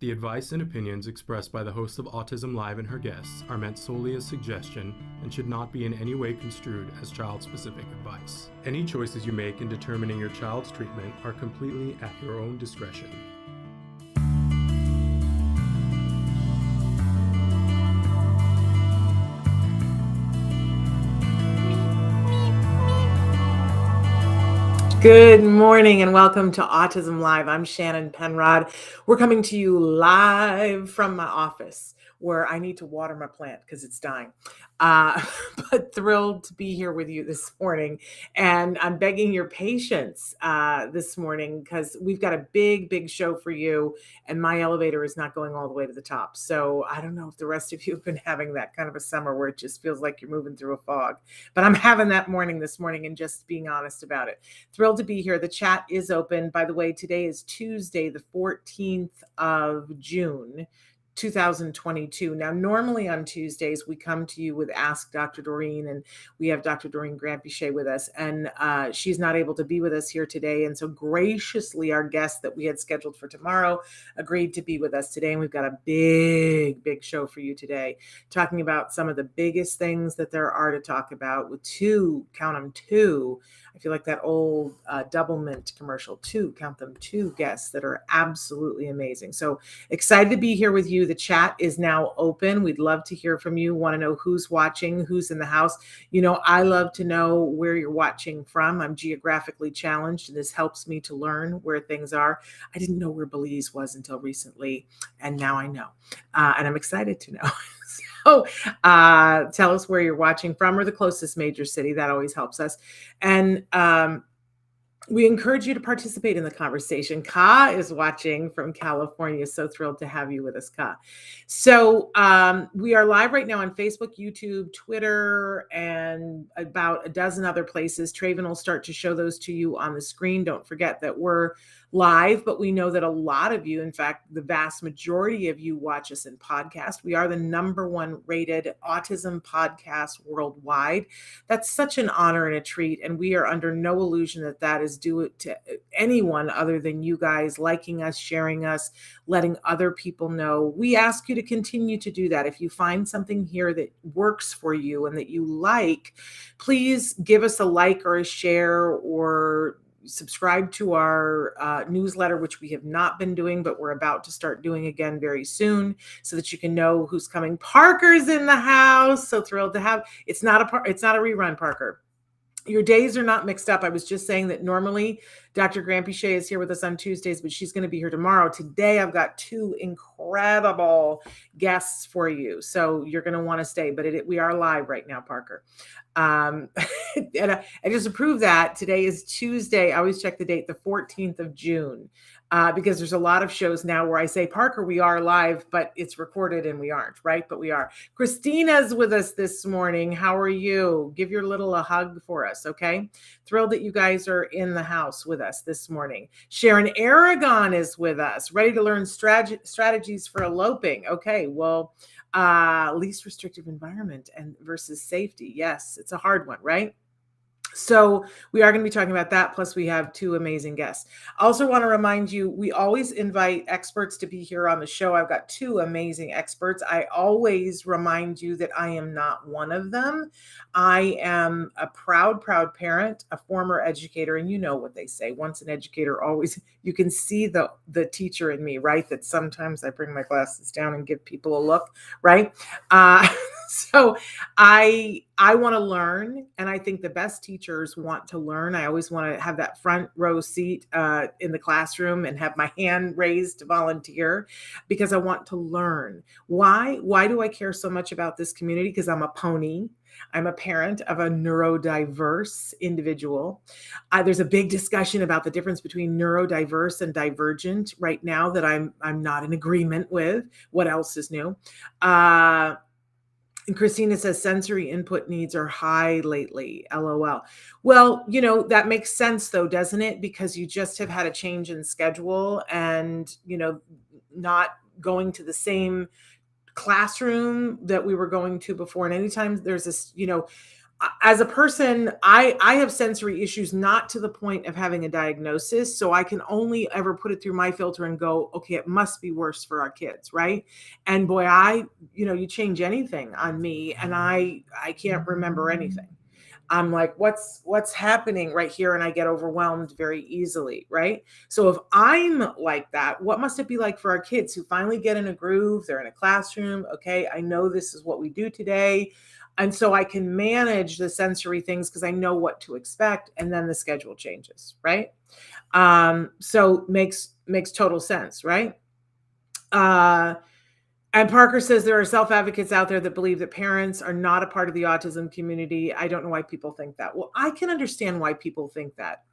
The advice and opinions expressed by the host of Autism Live and her guests are meant solely as suggestion and should not be in any way construed as child-specific advice. Any choices you make in determining your child's treatment are completely at your own discretion. Good morning and welcome to Autism Live. I'm Shannon Penrod. We're coming to you live from my office where I need to water my plant because it's dying. But thrilled to be here with you this morning. And I'm begging your patience this morning because we've got a big show for you. And my elevator is not going all the way to the top. So I don't know if the rest of you have been having that kind of a summer where it just feels like you're moving through a fog. But I'm having that morning this morning and just being honest about it. Thrilled to be here. The chat is open. By the way, today is Tuesday, the 14th of June. 2022. Now, normally on Tuesdays, we come to you with Ask Dr. Doreen, and we have Dr. Doreen Grampichet with us, and she's not able to be with us here today. And so graciously, our guest that we had scheduled for tomorrow agreed to be with us today. And we've got a big show for you today, talking about some of the biggest things that there are to talk about with two, count them two. I feel like that old Double Mint commercial, two guests that are absolutely amazing. So excited to be here with you. The chat is now open. We'd love to hear from you. Want to know who's watching, who's in the house. You know, I love to know where you're watching from. I'm geographically challenged, and this helps me to learn where things are. I didn't know where Belize was until recently, and now I know, and I'm excited to know. So tell us where you're watching from or the closest major city. That always helps us. And we encourage you to participate in the conversation. Ka is watching from California. So thrilled to have you with us, Ka. So we are live right now on Facebook, YouTube, Twitter, and about a dozen other places. Traven will start to show those to you on the screen. Don't forget that we're live, but we know that a lot of you, in fact, the vast majority of you watch us in podcast. We are the #1 rated autism podcast worldwide. That's such an honor and a treat. And we are under no illusion that that is due to anyone other than you guys liking us, sharing us, letting other people know. We ask you to continue to do that. If you find something here that works for you and that you like, please give us a like or a share or subscribe to our newsletter, which we have not been doing, but we're about to start doing again very soon so that you can know who's coming. Parker's in the house. So thrilled to have. It's not a rerun, Parker. Your days are not mixed up. I was just saying that normally Dr. Grampichet is here with us on Tuesdays, but she's going to be here tomorrow. Today, I've got two incredible guests for you. So you're going to want to stay, but we are live right now, Parker. And I just to prove that today is Tuesday. I always check the date, the 14th of June, because there's a lot of shows now where I say, Parker, we are live, but it's recorded and we aren't, right? But we are. Christina's with us this morning. How are you? Give your little a hug for us, okay? Thrilled that you guys are in the house with us this morning. Sharon Aragon is with us, ready to learn strategies for eloping. Okay, well, least restrictive environment and versus safety. Yes, it's a hard one, right? So we are going to be talking about that. Plus we have two amazing guests. I also want to remind you, we always invite experts to be here on the show. I've got two amazing experts. I always remind you that I am not one of them. I am a proud parent, a former educator, and you know what they say. Once an educator, always. You can see the teacher in me, right? That sometimes I bring my glasses down and give people a look, right? So I want to learn, and I think the best teachers want to learn. I always want to have that front row seat in the classroom and have my hand raised to volunteer because I want to learn. Why do I care so much about this community? Because I'm a pony. I'm a parent of a neurodiverse individual. There's a big discussion about the difference between neurodiverse and divergent right now that I'm not in agreement with. What else is new? And Christina says sensory input needs are high lately, LOL. Well, you know, that makes sense though, doesn't it? Because you just have had a change in schedule and, you know, not going to the same classroom that we were going to before. And anytime there's this, you know, as a person, I have sensory issues, not to the point of having a diagnosis. So I can only ever put it through my filter and go, okay, it must be worse for our kids, right? And boy, you change anything on me and I can't remember anything. I'm like, what's happening right here? And I get overwhelmed very easily, right? So if I'm like that, what must it be like for our kids who finally get in a groove? They're in a classroom. Okay, I know this is what we do today. And so I can manage the sensory things because I know what to expect. And then the schedule changes, right? So makes total sense, right? And Parker says there are self-advocates out there that believe that parents are not a part of the autism community. I don't know why people think that. Well, I can understand why people think that,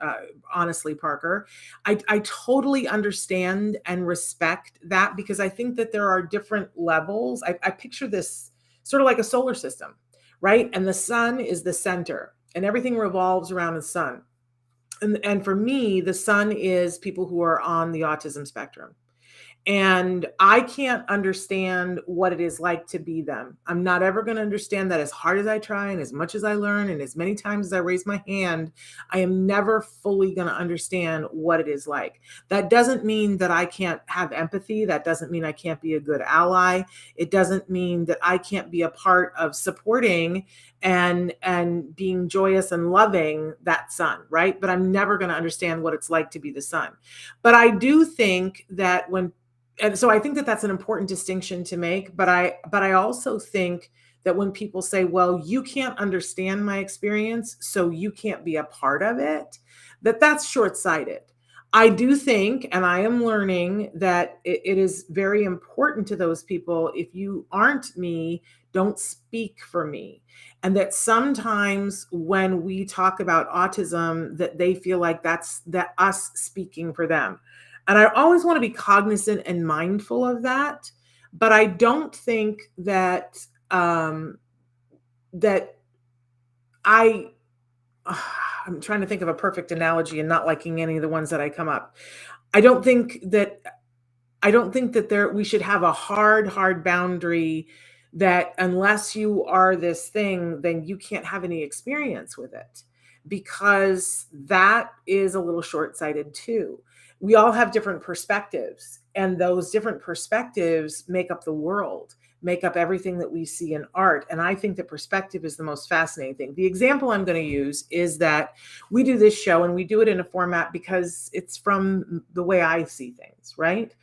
honestly, Parker. I totally understand and respect that because I think that there are different levels. I picture this sort of like a solar system, right? And the sun is the center and everything revolves around the sun. And for me, the sun is people who are on the autism spectrum. And I can't understand what it is like to be them. I'm not ever going to understand that as hard as I try and as much as I learn and as many times as I raise my hand, I am never fully going to understand what it is like. That doesn't mean that I can't have empathy. That doesn't mean I can't be a good ally. It doesn't mean that I can't be a part of supporting and being joyous and loving that son, right? But I'm never going to understand what it's like to be the son. But I do think that and so I think that that's an important distinction to make, but I also think that when people say, well, you can't understand my experience, so you can't be a part of it, that's short-sighted. I do think, and I am learning that it is very important to those people. If you aren't me, don't speak for me. And that sometimes when we talk about autism, that they feel like that's us speaking for them. And I always want to be cognizant and mindful of that. But I don't think that that I I'm trying to think of a perfect analogy and not liking any of the ones that I come up. I don't think that we should have a hard boundary that unless you are this thing, then you can't have any experience with it, because that is a little short-sighted too. We all have different perspectives, and those different perspectives make up the world, make up everything that we see in art. And I think that perspective is the most fascinating thing. The example I'm going to use is that we do this show and we do it in a format because it's from the way I see things, right?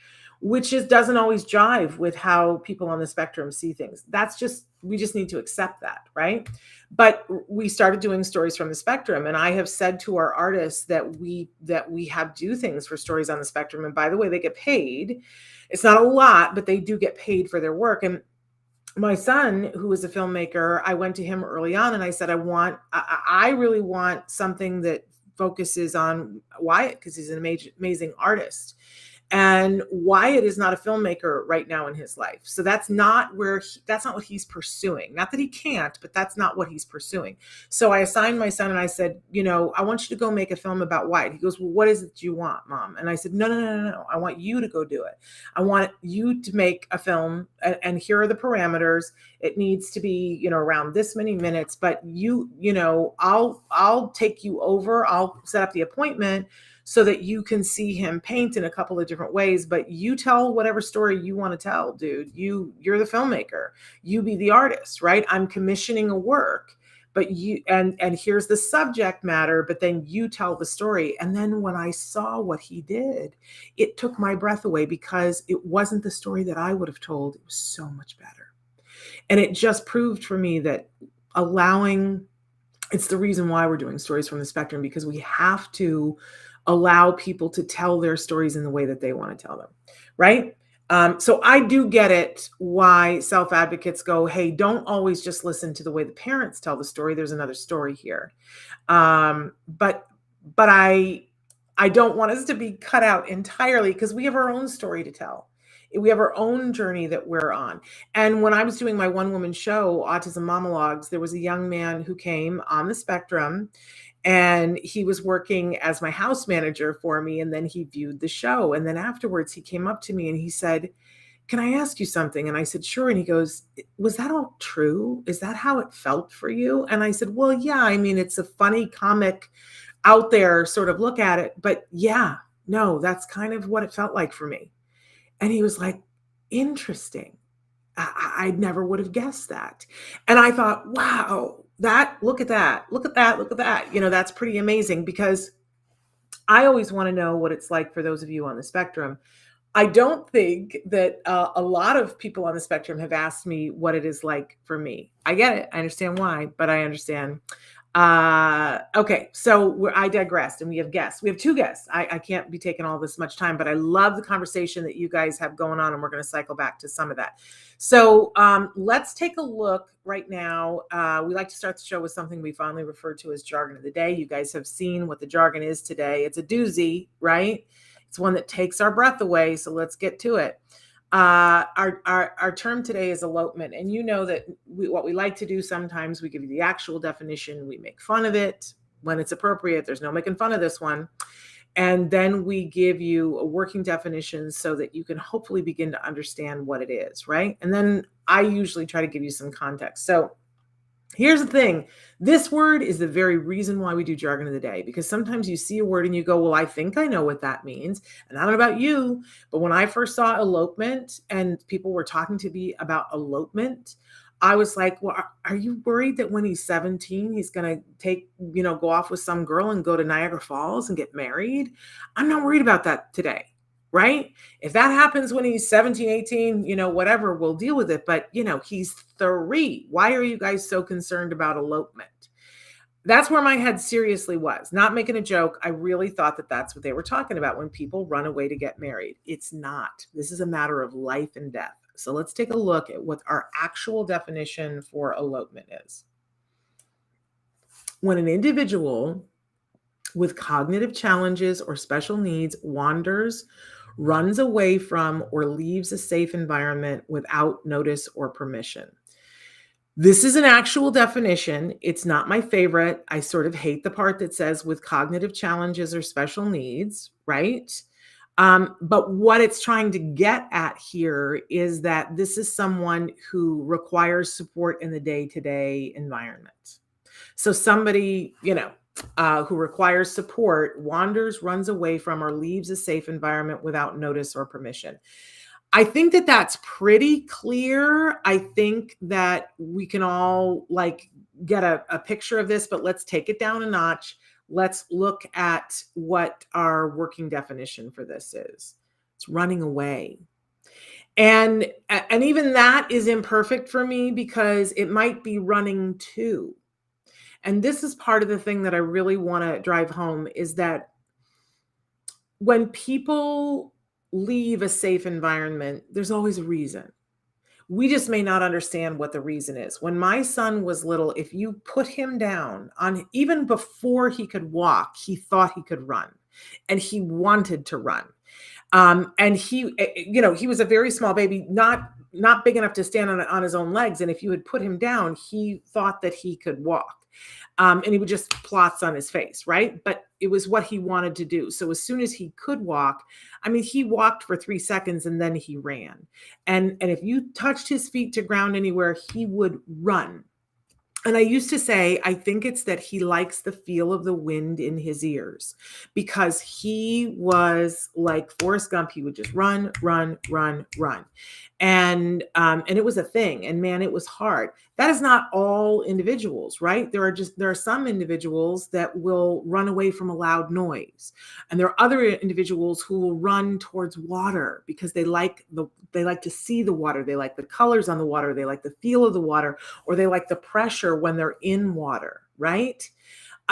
Which doesn't always jive with how people on the spectrum see things. We just need to accept that, right? But we started doing stories from the spectrum, and I have said to our artists that we have do things for stories on the spectrum. And by the way, they get paid. It's not a lot, but they do get paid for their work. And my son, who is a filmmaker, I went to him early on and I said, I really want something that focuses on Wyatt because he's an amazing artist. And Wyatt is not a filmmaker right now in his life. So that's not what he's pursuing. Not that he can't, but that's not what he's pursuing. So I assigned my son and I said, I want you to go make a film about Wyatt. He goes, well, what is it you want, Mom? And I said, no. I want you to go do it. I want you to make a film, and here are the parameters. It needs to be, around this many minutes, but I'll take you over. I'll set up the appointment so that you can see him paint in a couple of different ways, but you tell whatever story you want to tell, dude. You're the filmmaker. You be the artist, right? I'm commissioning a work, but and here's the subject matter, but then you tell the story. And then when I saw what he did, it took my breath away because it wasn't the story that I would have told. It was so much better. And it just proved for me that it's the reason why we're doing stories from the spectrum, because we have to allow people to tell their stories in the way that they want to tell them, right? So I do get it why self-advocates go, hey, don't always just listen to the way the parents tell the story. There's another story here. But I don't want us to be cut out entirely, because we have our own story to tell. We have our own journey that we're on. And when I was doing my one-woman show, Autism Monologues, there was a young man who came on the spectrum, and he was working as my house manager for me. And then he viewed the show. And then afterwards he came up to me and he said, can I ask you something? And I said, sure. And he goes, was that all true? Is that how it felt for you? And I said, well, yeah, I mean, it's a funny comic out there sort of look at it, but yeah, no, that's kind of what it felt like for me. And he was like, interesting. I never would have guessed that. And I thought, wow, look at that, look at that, look at that. That's pretty amazing, because I always want to know what it's like for those of you on the spectrum. I don't think that a lot of people on the spectrum have asked me what it is like for me. I get it. I understand why, but I understand. Okay, so I digressed, and we have guests. We have two guests. I can't be taking all this much time, but I love the conversation that you guys have going on, and we're going to cycle back to some of that. So let's take a look right now. We like to start the show with something we fondly refer to as Jargon of the Day. You guys have seen what the jargon is today. It's a doozy, right? It's one that takes our breath away, so let's get to it. Our term today is elopement, and you know that what we like to do sometimes, we give you the actual definition, we make fun of it when it's appropriate. There's no making fun of this one. And then we give you a working definition so that you can hopefully begin to understand what it is, right? And then I usually try to give you some context. So here's the thing. This word is the very reason why we do Jargon of the Day, because sometimes you see a word and you go, well, I think I know what that means. And I don't know about you, but when I first saw elopement and people were talking to me about elopement, I was like, well, are you worried that when he's 17, he's going to go off with some girl and go to Niagara Falls and get married? I'm not worried about that today. Right? If that happens when he's 17, 18, whatever, we'll deal with it. But, he's 3. Why are you guys so concerned about elopement? That's where my head seriously was. Not making a joke. I really thought that that's what they were talking about when people run away to get married. It's not. This is a matter of life and death. So let's take a look at what our actual definition for elopement is. When an individual with cognitive challenges or special needs wanders, runs away from, or leaves a safe environment without notice or permission. This is an actual definition. It's not my favorite. I sort of hate the part that says with cognitive challenges or special needs, right? But what it's trying to get at here is that this is someone who requires support in the day-to-day environment. So somebody, who requires support, wanders, runs away from, or leaves a safe environment without notice or permission. I think that that's pretty clear. I think that we can all get a picture of this, but let's take it down a notch. Let's look at what our working definition for this is. It's running away. And even that is imperfect for me, because it might be running to. And this is part of the thing that I really want to drive home, is that when people leave a safe environment, there's always a reason. We just may not understand what the reason is. When my son was little, if you put him down even before he could walk, he thought he could run, and he wanted to run. And he was a very small baby, not big enough to stand on his own legs. And if you had put him down, he thought that he could walk. And he would just plots on his face, right? But it was what he wanted to do. So as soon as he could walk, he walked for 3 seconds and then he ran. And if you touched his feet to ground anywhere, he would run. And I used to say, I think it's that he likes the feel of the wind in his ears, because he was like Forrest Gump. He would just run, run, run, run. And it was a thing. And man, it was hard. That is not all individuals, right? There are some individuals that will run away from a loud noise. And there are other individuals who will run towards water because they like to see the water. They like the colors on the water. They like the feel of the water, or they like the pressure when they're in water, right?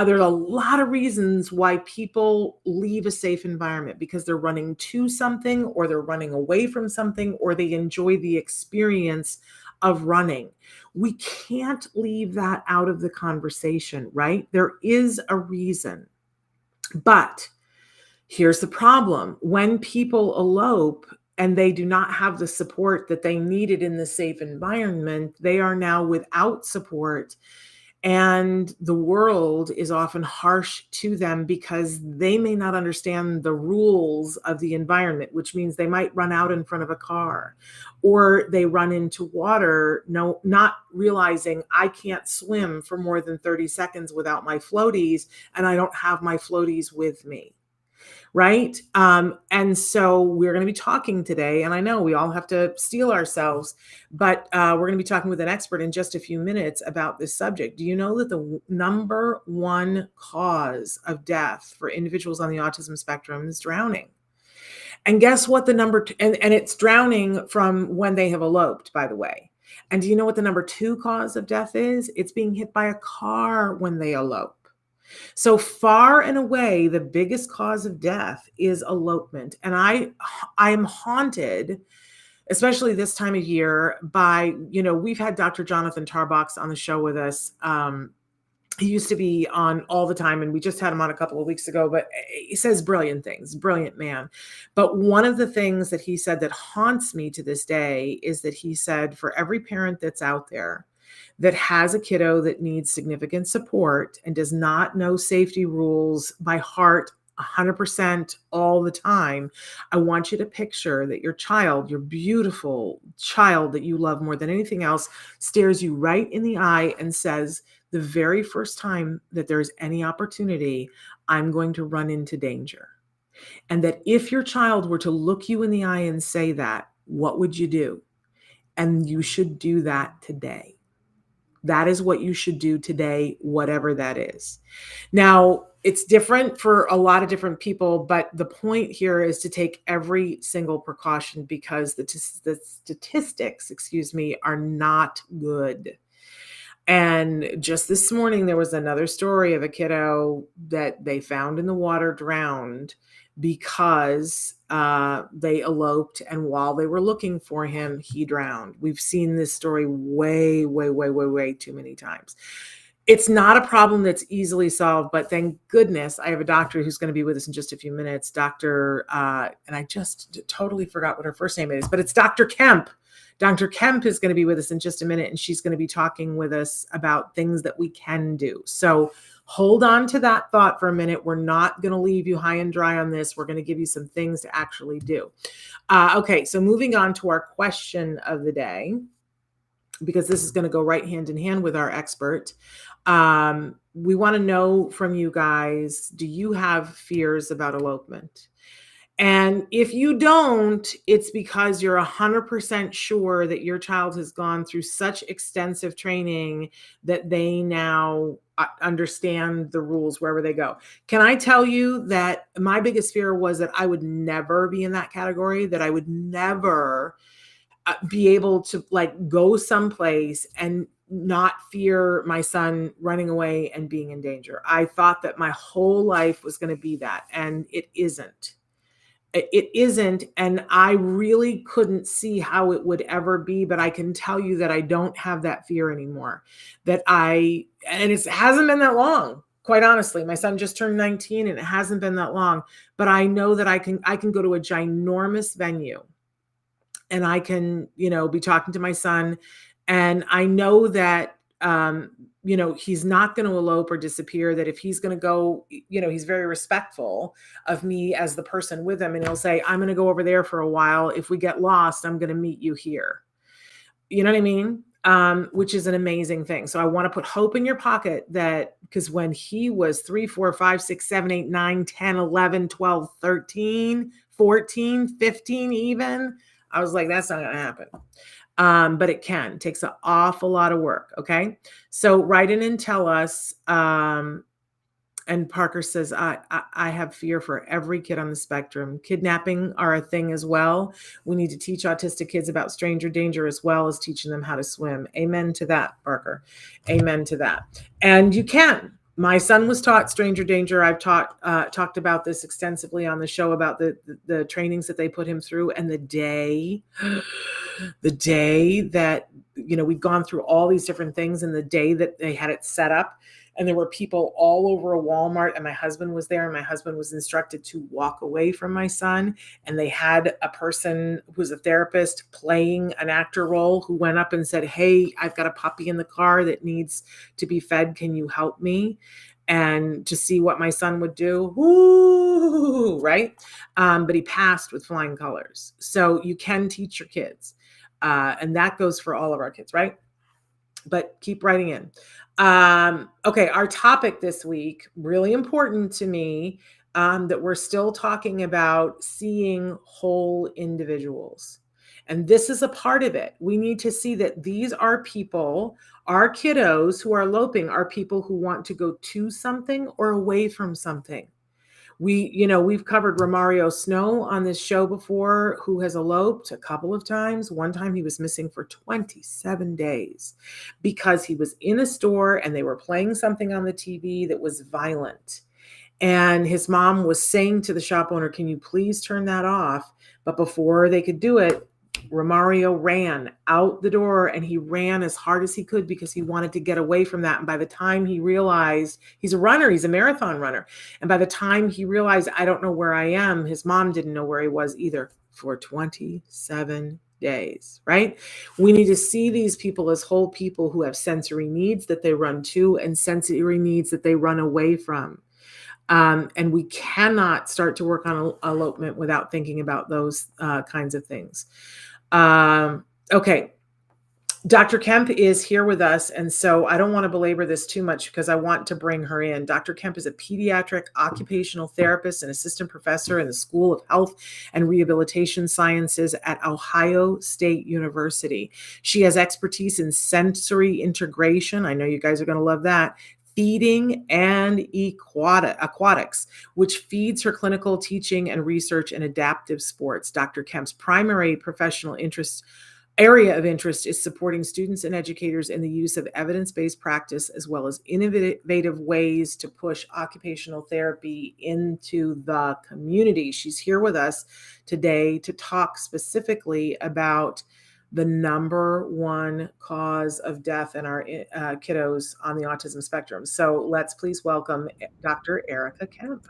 There's a lot of reasons why people leave a safe environment, because they're running to something, or they're running away from something, or they enjoy the experience of running. We can't leave that out of the conversation, right? There is a reason. But here's the problem. When people elope and they do not have the support that they needed in the safe environment, they are now without support. And the world is often harsh to them because they may not understand the rules of the environment, which means they might run out in front of a car or they run into water, not realizing I can't swim for more than 30 seconds without my floaties, and I don't have my floaties with me. Right. And so we're going to be talking today, and I know we all have to steel ourselves, but we're going to be talking with an expert in just a few minutes about this subject. Do you know that the number one cause of death for individuals on the autism spectrum is drowning? And guess what the number two, and it's drowning from when they have eloped, by the way. And do you know what the number two cause of death is? It's being hit by a car when they elope. So far and away, the biggest cause of death is elopement. And I am haunted, especially this time of year, by, we've had Dr. Jonathan Tarbox on the show with us. He used to be on all the time, and we just had him on a couple of weeks ago, but he says brilliant things, brilliant man. But one of the things that he said that haunts me to this day is that he said, for every parent that's out there that has a kiddo that needs significant support and does not know safety rules by heart 100% all the time, I want you to picture that your child, your beautiful child that you love more than anything else, stares you right in the eye and says, the very first time that there's any opportunity, I'm going to run into danger. And that if your child were to look you in the eye and say that, what would you do? And you should do that today. That is what you should do today, whatever that is. Now, it's different for a lot of different people, but the point here is to take every single precaution because the statistics, are not good. And just this morning, there was another story of a kiddo that they found in the water drowned because they eloped, and while they were looking for him, he drowned. We've seen this story way, way, way, way, way too many times. It's not a problem that's easily solved, but thank goodness I have a doctor who's going to be with us in just a few minutes. Dr. And I just totally forgot what her first name is, but it's Dr. Kemp. Dr. Kemp is going to be with us in just a minute, and she's going to be talking with us about things that we can do. So hold on to that thought for a minute. We're not going to leave you high and dry on this. We're going to give you some things to actually do. Okay, so moving on to our question of the day, because this is going to go right hand in hand with our expert. We want to know from you guys, do you have fears about elopement? And if you don't, it's because you're 100% sure that your child has gone through such extensive training that they now understand the rules wherever they go. Can I tell you that my biggest fear was that I would never be in that category, that I would never be able to go someplace and not fear my son running away and being in danger. I thought that my whole life was going to be that, and it isn't. It isn't, and I really couldn't see how it would ever be, but I can tell you that I don't have that fear anymore. And it hasn't been that long, quite honestly. My son just turned 19 and it hasn't been that long, but I know that I can go to a ginormous venue and I can, be talking to my son, and I know that he's not going to elope or disappear, that if he's going to go, he's very respectful of me as the person with him. And he'll say, I'm going to go over there for a while. If we get lost, I'm going to meet you here. You know what I mean? Which is an amazing thing. So I want to put hope in your pocket that, because when he was 3, 4, 5, 6, 7, 8, 9, 10, 11, 12, 13, 14, 15, even, I was like, that's not going to happen. But it can. It takes an awful lot of work. Okay. So write in and tell us. And Parker says, I have fear for every kid on the spectrum. Kidnapping are a thing as well. We need to teach autistic kids about stranger danger as well as teaching them how to swim. Amen to that, Parker. Amen to that. And you can. My son was taught stranger danger. I've talked about this extensively on the show about the trainings that they put him through, and the day that we'd gone through all these different things, and the day that they had it set up, and there were people all over a Walmart, and my husband was there, and my husband was instructed to walk away from my son. And they had a person who was a therapist playing an actor role who went up and said, "Hey, I've got a puppy in the car that needs to be fed. Can you help me?" And to see what my son would do. Woo, right? But he passed with flying colors. So you can teach your kids. And that goes for all of our kids, right? But keep writing in. Okay, our topic this week, really important to me, that we're still talking about seeing whole individuals. And this is a part of it. We need to see that these are people, our kiddos who are eloping are people who want to go to something or away from something. We've covered Romario Snow on this show before, who has eloped a couple of times. One time he was missing for 27 days because he was in a store and they were playing something on the TV that was violent. And his mom was saying to the shop owner, "Can you please turn that off?" But before they could do it, Romario ran out the door, and he ran as hard as he could because he wanted to get away from that. And by the time he realized, he's a runner, he's a marathon runner. And by the time he realized, "I don't know where I am," his mom didn't know where he was either for 27 days, right? We need to see these people as whole people who have sensory needs that they run to and sensory needs that they run away from. And we cannot start to work on elopement without thinking about those kinds of things. Okay. Dr. Kemp is here with us, and so I don't want to belabor this too much because I want to bring her in. Dr. Kemp is a pediatric occupational therapist and assistant professor in the School of Health and Rehabilitation Sciences at Ohio State University. She has expertise in sensory integration. I know you guys are going to love that. Feeding and aquatics, which feeds her clinical teaching and research in adaptive sports. Dr. Kemp's primary professional area of interest is supporting students and educators in the use of evidence-based practice, as well as innovative ways to push occupational therapy into the community. She's here with us today to talk specifically about the number one cause of death in our kiddos on the autism spectrum. So let's please welcome Dr. Erika Kemp.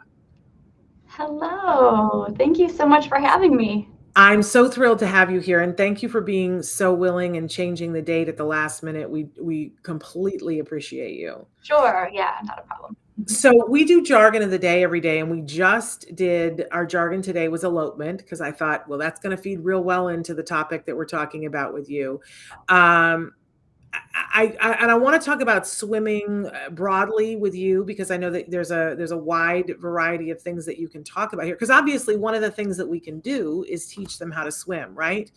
Hello. Thank you so much for having me. I'm so thrilled to have you here, and thank you for being so willing and changing the date at the last minute. We completely appreciate you. Sure. Yeah, not a problem. So we do jargon of the day every day, and we just did our jargon today was elopement because I thought, well, that's going to feed real well into the topic that we're talking about with you. I want to talk about swimming broadly with you because I know that there's a wide variety of things that you can talk about here. Because obviously, one of the things that we can do is teach them how to swim, right?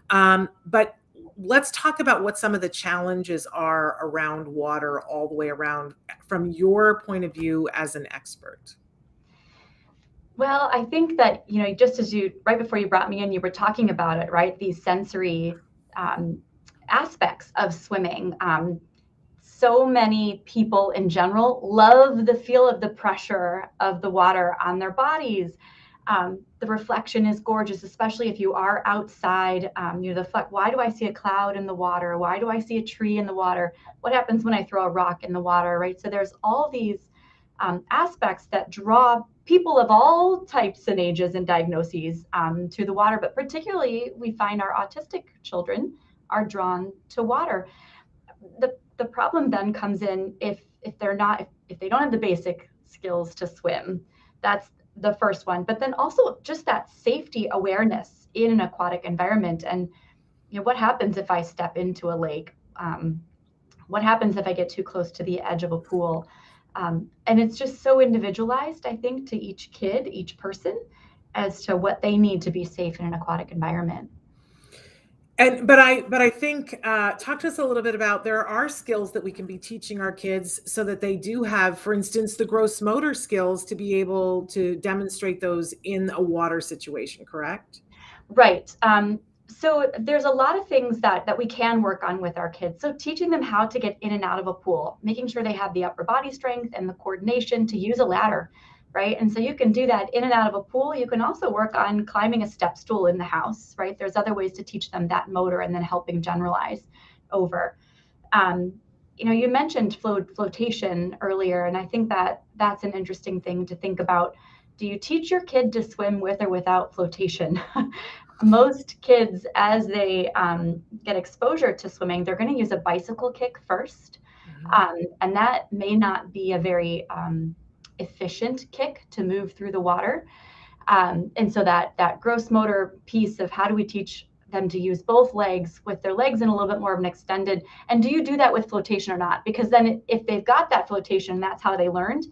But let's talk about what some of the challenges are around water all the way around from your point of view as an expert. Well, I think that, just as right before you brought me in, you were talking about it, right? These sensory aspects of swimming. So many people in general love the feel of the pressure of the water on their bodies. The reflection is gorgeous, especially if you are outside. Why do I see a cloud in the water? Why do I see a tree in the water? What happens when I throw a rock in the water, right? So there's all these aspects that draw people of all types and ages and diagnoses to the water, but particularly we find our autistic children are drawn to water. The problem then comes in if they don't have the basic skills to swim. That's the first one, but then also just that safety awareness in an aquatic environment. And what happens if I step into a lake? What happens if I get too close to the edge of a pool? And it's just so individualized, I think, to each kid, each person, as to what they need to be safe in an aquatic environment. But I think talk to us a little bit about there are skills that we can be teaching our kids so that they do have, for instance, the gross motor skills to be able to demonstrate those in a water situation, correct? Right. So there's a lot of things that we can work on with our kids. So teaching them how to get in and out of a pool, making sure they have the upper body strength and the coordination to use a ladder, right? And so you can do that in and out of a pool. You can also work on climbing a step stool in the house, right? There's other ways to teach them that motor and then helping generalize over. you mentioned flotation earlier, and I think that that's an interesting thing to think about. Do you teach your kid to swim with or without flotation? Most kids, as they get exposure to swimming, they're going to use a bicycle kick first. And that may not be a very efficient kick to move through the water. And so that gross motor piece of how do we teach them to use both legs with their legs in a little bit more of an extended, and do you do that with flotation or not? Because then if they've got that flotation, that's how they learned,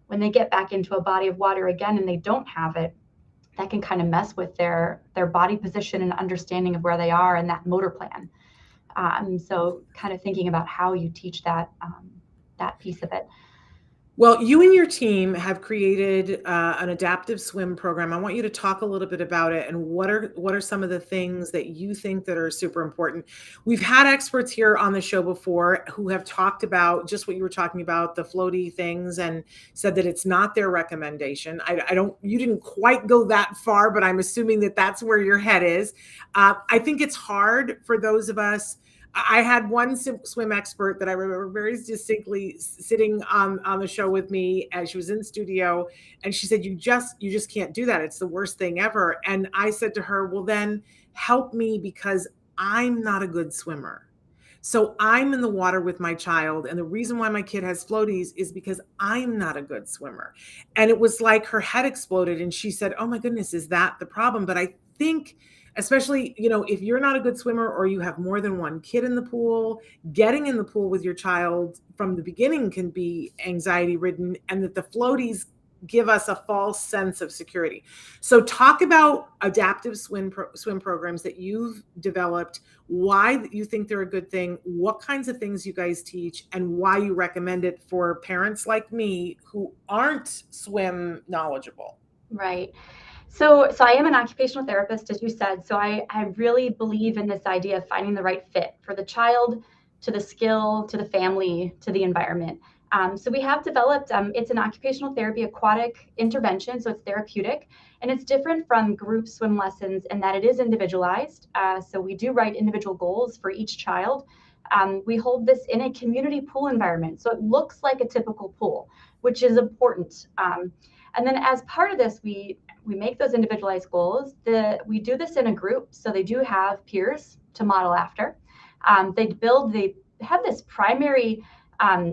when they get back into a body of water again and they don't have it, that can kind of mess with their body position and understanding of where they are and that motor plan. So kind of thinking about how you teach that piece of it. Well, you and your team have created an adaptive swim program. I want you to talk a little bit about it and what are some of the things that you think that are super important. We've had experts here on the show before who have talked about just what you were talking about, the floaty things, and said that it's not their recommendation. You didn't quite go that far, but I'm assuming that that's where your head is. I think it's hard for those of us. I had one swim expert that I remember very distinctly sitting on the show with me as she was in studio. And she said, you just can't do that. It's the worst thing ever. And I said to her, well, then help me, because I'm not a good swimmer. So I'm in the water with my child. And the reason why my kid has floaties is because I'm not a good swimmer. And it was like her head exploded. And she said, oh my goodness, is that the problem? But I think, especially, if you're not a good swimmer or you have more than one kid in the pool, getting in the pool with your child from the beginning can be anxiety ridden, and that the floaties give us a false sense of security. So talk about adaptive swim programs that you've developed, why you think they're a good thing, what kinds of things you guys teach, and why you recommend it for parents like me who aren't swim knowledgeable. Right. So I am an occupational therapist, as you said. So I really believe in this idea of finding the right fit for the child, to the skill, to the family, to the environment. So we have developed, it's an occupational therapy aquatic intervention. So it's therapeutic, and it's different from group swim lessons in that it is individualized. So we do write individual goals for each child. We hold this in a community pool environment. So it looks like a typical pool, which is important. And then as part of this, we make those individualized goals. We do this in a group, so they do have peers to model after. They have this primary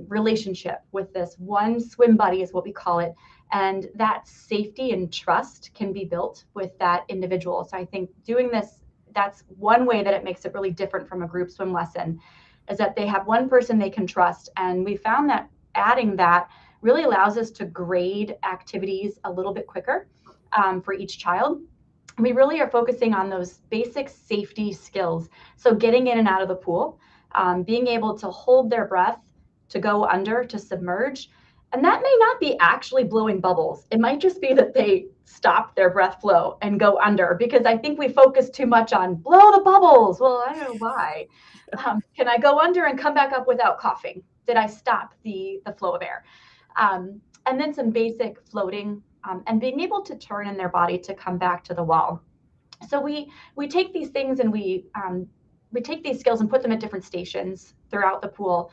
relationship with this one swim buddy, is what we call it, and that safety and trust can be built with that individual. So I think doing this, that's one way that it makes it really different from a group swim lesson, is that they have one person they can trust, and we found that adding that really allows us to grade activities a little bit quicker for each child. We really are focusing on those basic safety skills. So getting in and out of the pool, being able to hold their breath, to go under, to submerge. And that may not be actually blowing bubbles. It might just be that they stop their breath flow and go under, because I think we focus too much on blow the bubbles. Well, I don't know why. Can I go under and come back up without coughing? Did I stop the flow of air? And then some basic floating, and being able to turn in their body to come back to the wall. So we take these things and we take these skills and put them at different stations throughout the pool.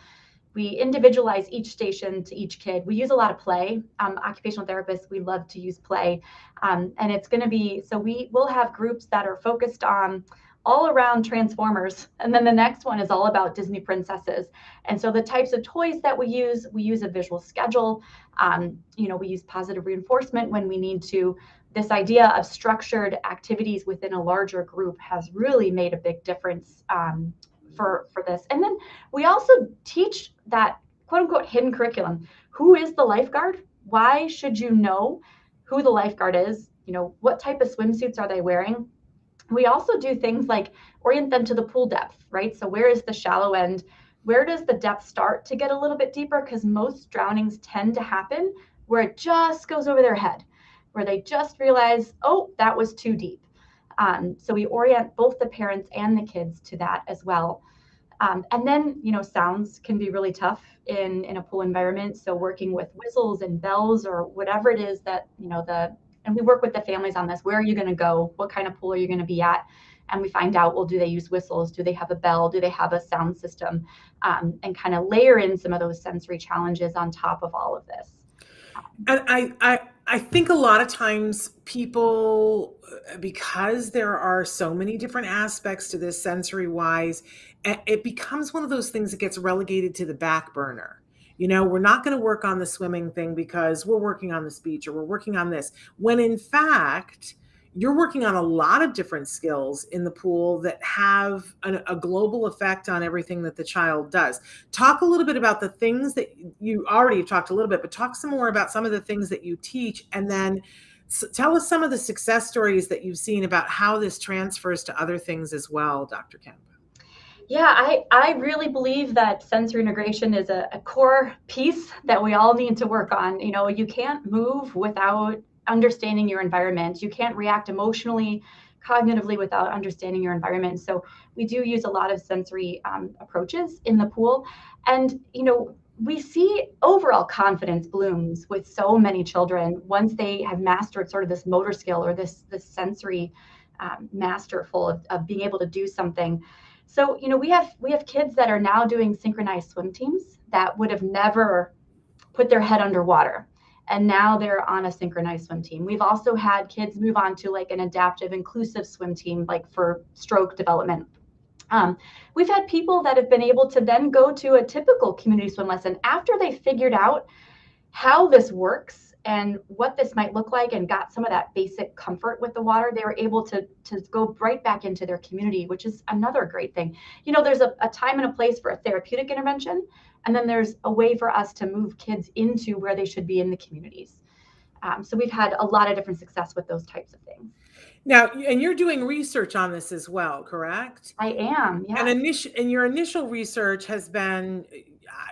We individualize each station to each kid. We use a lot of play. Occupational therapists, we love to use play. And it's going to be, so we will have groups that are focused on all around Transformers. And then the next one is all about Disney princesses. And so the types of toys that we use a visual schedule. We use positive reinforcement when we need to. This idea of structured activities within a larger group has really made a big difference for this. And then we also teach that quote unquote hidden curriculum. Who is the lifeguard? Why should you know who the lifeguard is? What type of swimsuits are they wearing? We also do things like orient them to the pool depth, right? So where is the shallow end? Where does the depth start to get a little bit deeper? Because most drownings tend to happen where it just goes over their head, where they just realize, oh, that was too deep. So we orient both the parents and the kids to that as well. And then, sounds can be really tough in a pool environment. So working with whistles and bells or whatever it is that, and we work with the families on this. Where are you going to go? What kind of pool are you going to be at? And we find out, well, do they use whistles? Do they have a bell? Do they have a sound system? And kind of layer in some of those sensory challenges on top of all of this. And I think a lot of times people, because there are so many different aspects to this sensory wise, it becomes one of those things that gets relegated to the back burner. We're not going to work on the swimming thing because we're working on the speech or we're working on this. When in fact, you're working on a lot of different skills in the pool that have a global effect on everything that the child does. Talk a little bit about the things that you already have talked a little bit, but talk some more about some of the things that you teach, and then tell us some of the success stories that you've seen about how this transfers to other things as well, Dr. Kemp. Yeah, I really believe that sensory integration is a core piece that we all need to work on. You can't move without understanding your environment. You can't react emotionally, cognitively without understanding your environment. So we do use a lot of sensory approaches in the pool. And, we see overall confidence blooms with so many children once they have mastered sort of this motor skill or this sensory masterful of being able to do something. So, we have kids that are now doing synchronized swim teams that would have never put their head underwater. And now they're on a synchronized swim team. We've also had kids move on to like an adaptive inclusive swim team, like for stroke development. We've had people that have been able to then go to a typical community swim lesson after they figured out how this works and what this might look like and got some of that basic comfort with the water. They were able to go right back into their community, which is another great thing. There's a time and a place for a therapeutic intervention, and then there's a way for us to move kids into where they should be in the communities. So we've had a lot of different success with those types of things. Now, and you're doing research on this as well, correct? I am, yeah. And your initial research has been,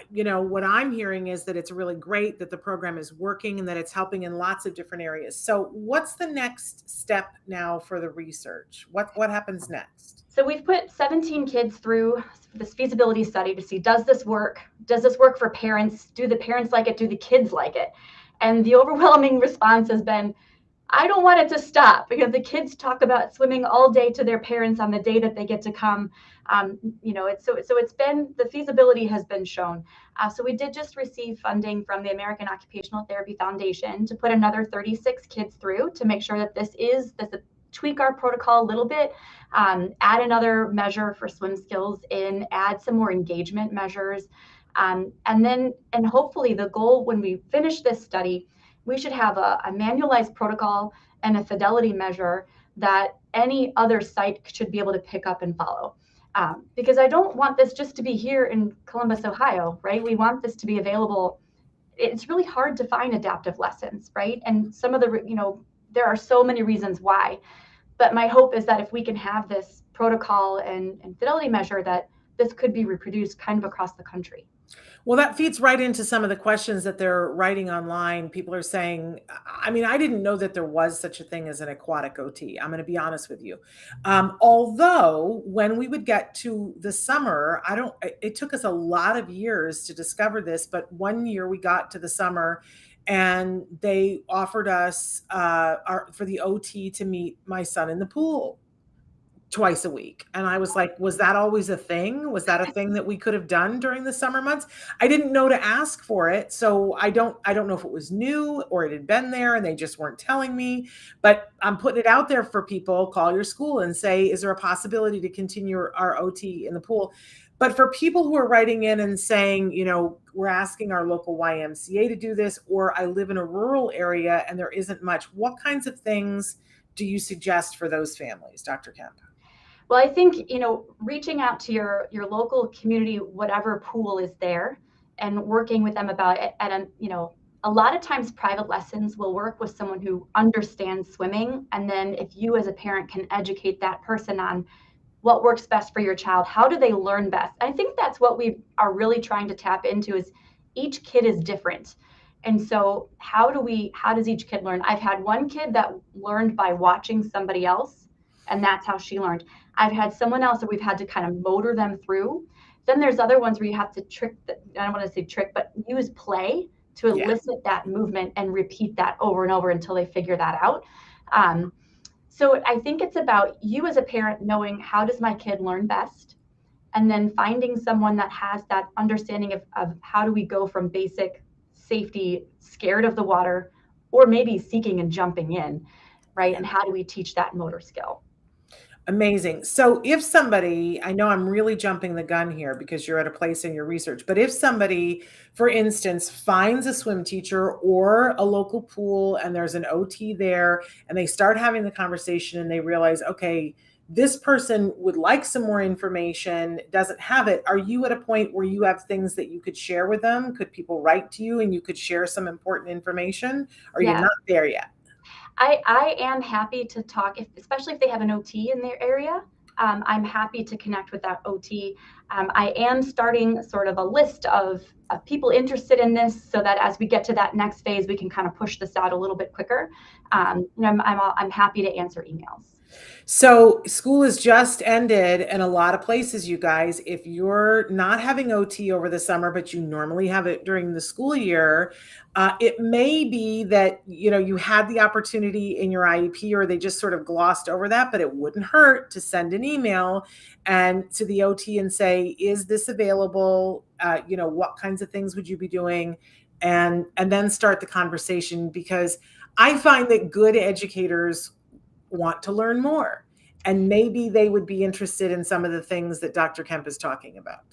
what I'm hearing is that it's really great that the program is working and that it's helping in lots of different areas. So what's the next step now for the research? What happens next? So we've put 17 kids through this feasibility study to see, does this work? Does this work for parents? Do the parents like it? Do the kids like it? And the overwhelming response has been, I don't want it to stop, because the kids talk about swimming all day to their parents on the day that they get to come. It's been, the feasibility has been shown. So we did just receive funding from the American Occupational Therapy Foundation to put another 36 kids through to make sure that this tweak our protocol a little bit, add another measure for swim skills in, add some more engagement measures. And hopefully the goal when we finish this study, we should have a manualized protocol and a fidelity measure that any other site should be able to pick up and follow. Because I don't want this just to be here in Columbus, Ohio, right? We want this to be available. It's really hard to find adaptive lessons, right? And some of the, there are so many reasons why. But my hope is that if we can have this protocol and fidelity measure, that this could be reproduced kind of across the country. Well, that feeds right into some of the questions that they're writing online. People are saying, I didn't know that there was such a thing as an aquatic OT. I'm going to be honest with you. Although when we would get to the summer, it took us a lot of years to discover this, but one year we got to the summer and they offered us for the OT to meet my son in the pool twice a week. And I was like, was that always a thing? Was that a thing that we could have done during the summer months? I didn't know to ask for it. So I don't know if it was new or it had been there and they just weren't telling me, but I'm putting it out there for people. Call your school and say, is there a possibility to continue our OT in the pool? But for people who are writing in and saying, we're asking our local YMCA to do this, or I live in a rural area and there isn't much, what kinds of things do you suggest for those families, Dr. Kemp? Well, I think, reaching out to your local community, whatever pool is there, and working with them about it a lot of times private lessons will work with someone who understands swimming. And then if you as a parent can educate that person on what works best for your child, how do they learn best? I think that's what we are really trying to tap into, is each kid is different. And so how does each kid learn? I've had one kid that learned by watching somebody else, and that's how she learned. I've had someone else that we've had to kind of motor them through. Then there's other ones where you have to I don't want to say trick, but use play to elicit that movement and repeat that over and over until they figure that out. So I think it's about you as a parent knowing, how does my kid learn best? And then finding someone that has that understanding of how do we go from basic safety, scared of the water, or maybe seeking and jumping in, right? And how do we teach that motor skill? Amazing. So if somebody, I know I'm really jumping the gun here because you're at a place in your research, but if somebody, for instance, finds a swim teacher or a local pool and there's an OT there and they start having the conversation and they realize, okay, this person would like some more information, doesn't have it. Are you at a point where you have things that you could share with them? Could people write to you and you could share some important information? Or are you Yeah. not there yet? I am happy to talk, especially if they have an OT in their area. I'm happy to connect with that OT. I am starting sort of a list of people interested in this, so that as we get to that next phase, we can kind of push this out a little bit quicker. I'm happy to answer emails. So school has just ended in a lot of places, you guys. If you're not having OT over the summer, but you normally have it during the school year, it may be that, you had the opportunity in your IEP or they just sort of glossed over that, but it wouldn't hurt to send an email and to the OT and say, is this available? What kinds of things would you be doing? And then start the conversation, because I find that good educators want to learn more, and maybe they would be interested in some of the things that Dr. Kemp is talking about.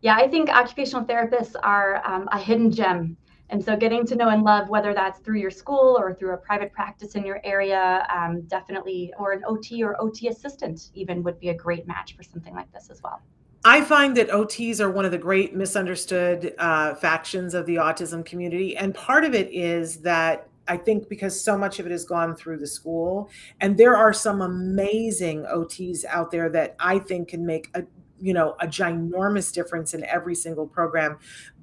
Yeah, I think occupational therapists are a hidden gem. And so getting to know and love, whether that's through your school or through a private practice in your area, definitely, or an OT or OT assistant even, would be a great match for something like this as well. I find that OTs are one of the great misunderstood factions of the autism community. And part of it is that I think because so much of it has gone through the school, and there are some amazing OTs out there that I think can make a ginormous difference in every single program.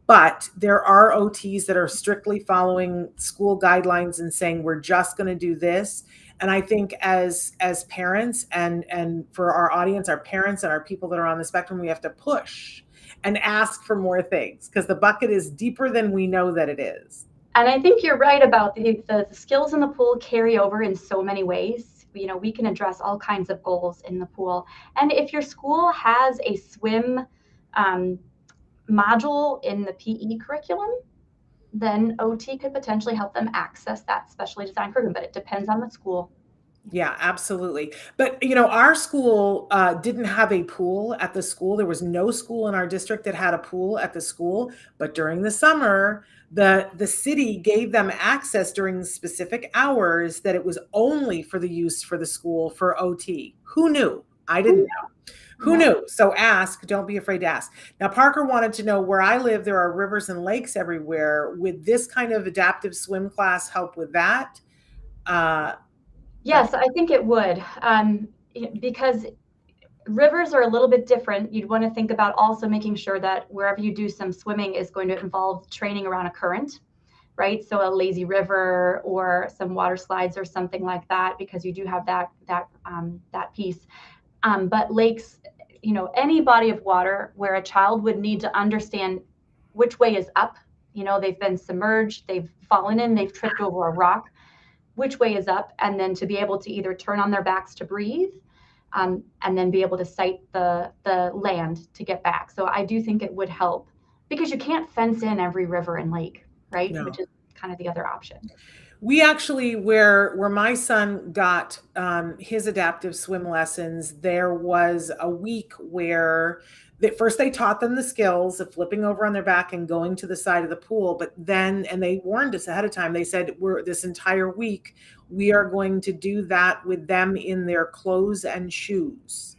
But there are OTs that are strictly following school guidelines and saying, we're just going to do this. And I think as parents and for our audience, our parents and our people that are on the spectrum, we have to push and ask for more things, because the bucket is deeper than we know that it is. And I think you're right about the skills in the pool carry over in so many ways. We can address all kinds of goals in the pool. And if your school has a swim module in the PE curriculum, then OT could potentially help them access that specially designed program, but it depends on the school. Yeah, absolutely. But, our school didn't have a pool at the school. There was no school in our district that had a pool at the school. But during the summer, the city gave them access during specific hours that it was only for the use for the school for OT. Who knew? I didn't know. Who knew? So ask, don't be afraid to ask. Now, Parker wanted to know, where I live, there are rivers and lakes everywhere. Would this kind of adaptive swim class help with that? Yes, I think it would, because rivers are a little bit different. You'd want to think about also making sure that wherever you do some swimming is going to involve training around a current, right? So a lazy river or some water slides or something like that, because you do have that piece. But lakes, any body of water where a child would need to understand which way is up. They've been submerged, they've fallen in, they've tripped over a rock, which way is up, and then to be able to either turn on their backs to breathe, and then be able to sight the land to get back. So I do think it would help, because you can't fence in every river and lake, right? No. Which is kind of the other option. We actually, where my son got his adaptive swim lessons, there was a week where first they taught them the skills of flipping over on their back and going to the side of the pool. But then, and they warned us ahead of time, they said, this entire week, we are going to do that with them in their clothes and shoes.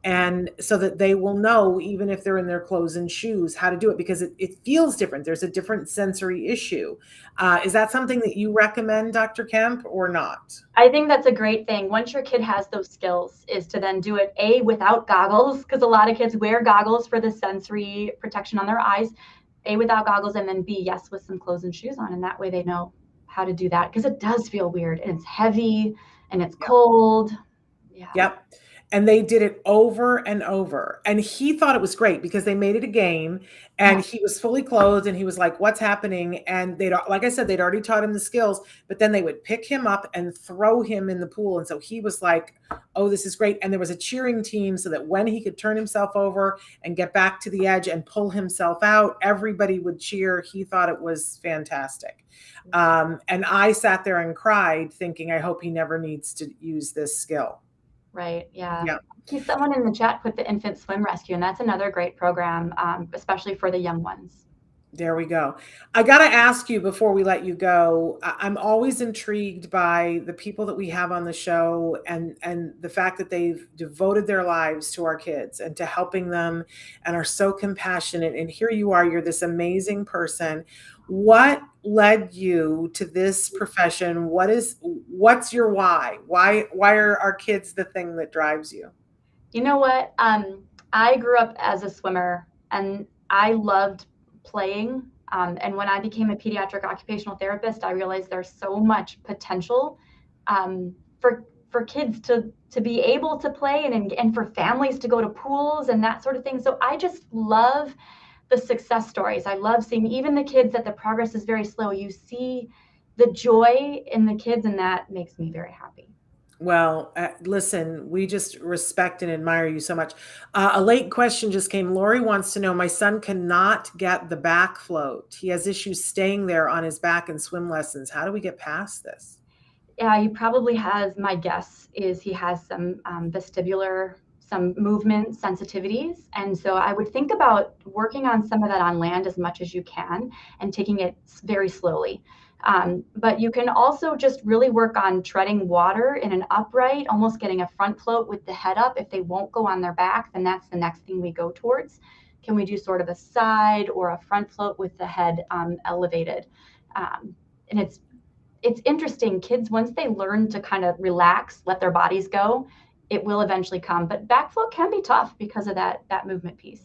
And so that they will know, even if they're in their clothes and shoes, how to do it, because it feels different. There's a different sensory issue. Is that something that you recommend, Dr. Kemp, or not? I think that's a great thing. Once your kid has those skills, is to then do it, without goggles, because a lot of kids wear goggles for the sensory protection on their eyes, without goggles, and then B, yes, with some clothes and shoes on. And that way they know how to do that, because it does feel weird and it's heavy and it's cold. Yeah. Yep. And they did it over and over. And he thought it was great because they made it a game and he was fully clothed and he was like, what's happening? And they'd, like I said, they'd already taught him the skills, but then they would pick him up and throw him in the pool. And so he was like, oh, this is great. And there was a cheering team so that when he could turn himself over and get back to the edge and pull himself out, everybody would cheer. He thought it was fantastic. And I sat there and cried thinking, I hope he never needs to use this skill. Right. Yeah. Yeah. Someone in the chat put the infant swim rescue, and that's another great program, especially for the young ones. There we go. I got to ask you before we let you go, I'm always intrigued by the people that we have on the show and the fact that they've devoted their lives to our kids and to helping them and are so compassionate. And here you are, you're this amazing person. What led you to this profession? What's your why? Why are our kids the thing that drives you? You know what? I grew up as a swimmer and I loved playing. And when I became a pediatric occupational therapist, I realized there's so much potential for kids to be able to play and for families to go to pools and that sort of thing. So I just love the success stories. I love seeing even the kids that the progress is very slow. You see the joy in the kids, and that makes me very happy. Well, listen, we just respect and admire you so much. A late question just came. Lori wants to know, my son cannot get the back float. He has issues staying there on his back in swim lessons. How do we get past this? Yeah, he probably has, my guess is he has some vestibular, some movement sensitivities. And so I would think about working on some of that on land as much as you can and taking it very slowly. But you can also just really work on treading water in an upright, almost getting a front float with the head up. If they won't go on their back, then that's the next thing we go towards. Can we do sort of a side or a front float with the head elevated? And it's interesting. Kids, once they learn to kind of relax, let their bodies go, it will eventually come. But back float can be tough because of that movement piece.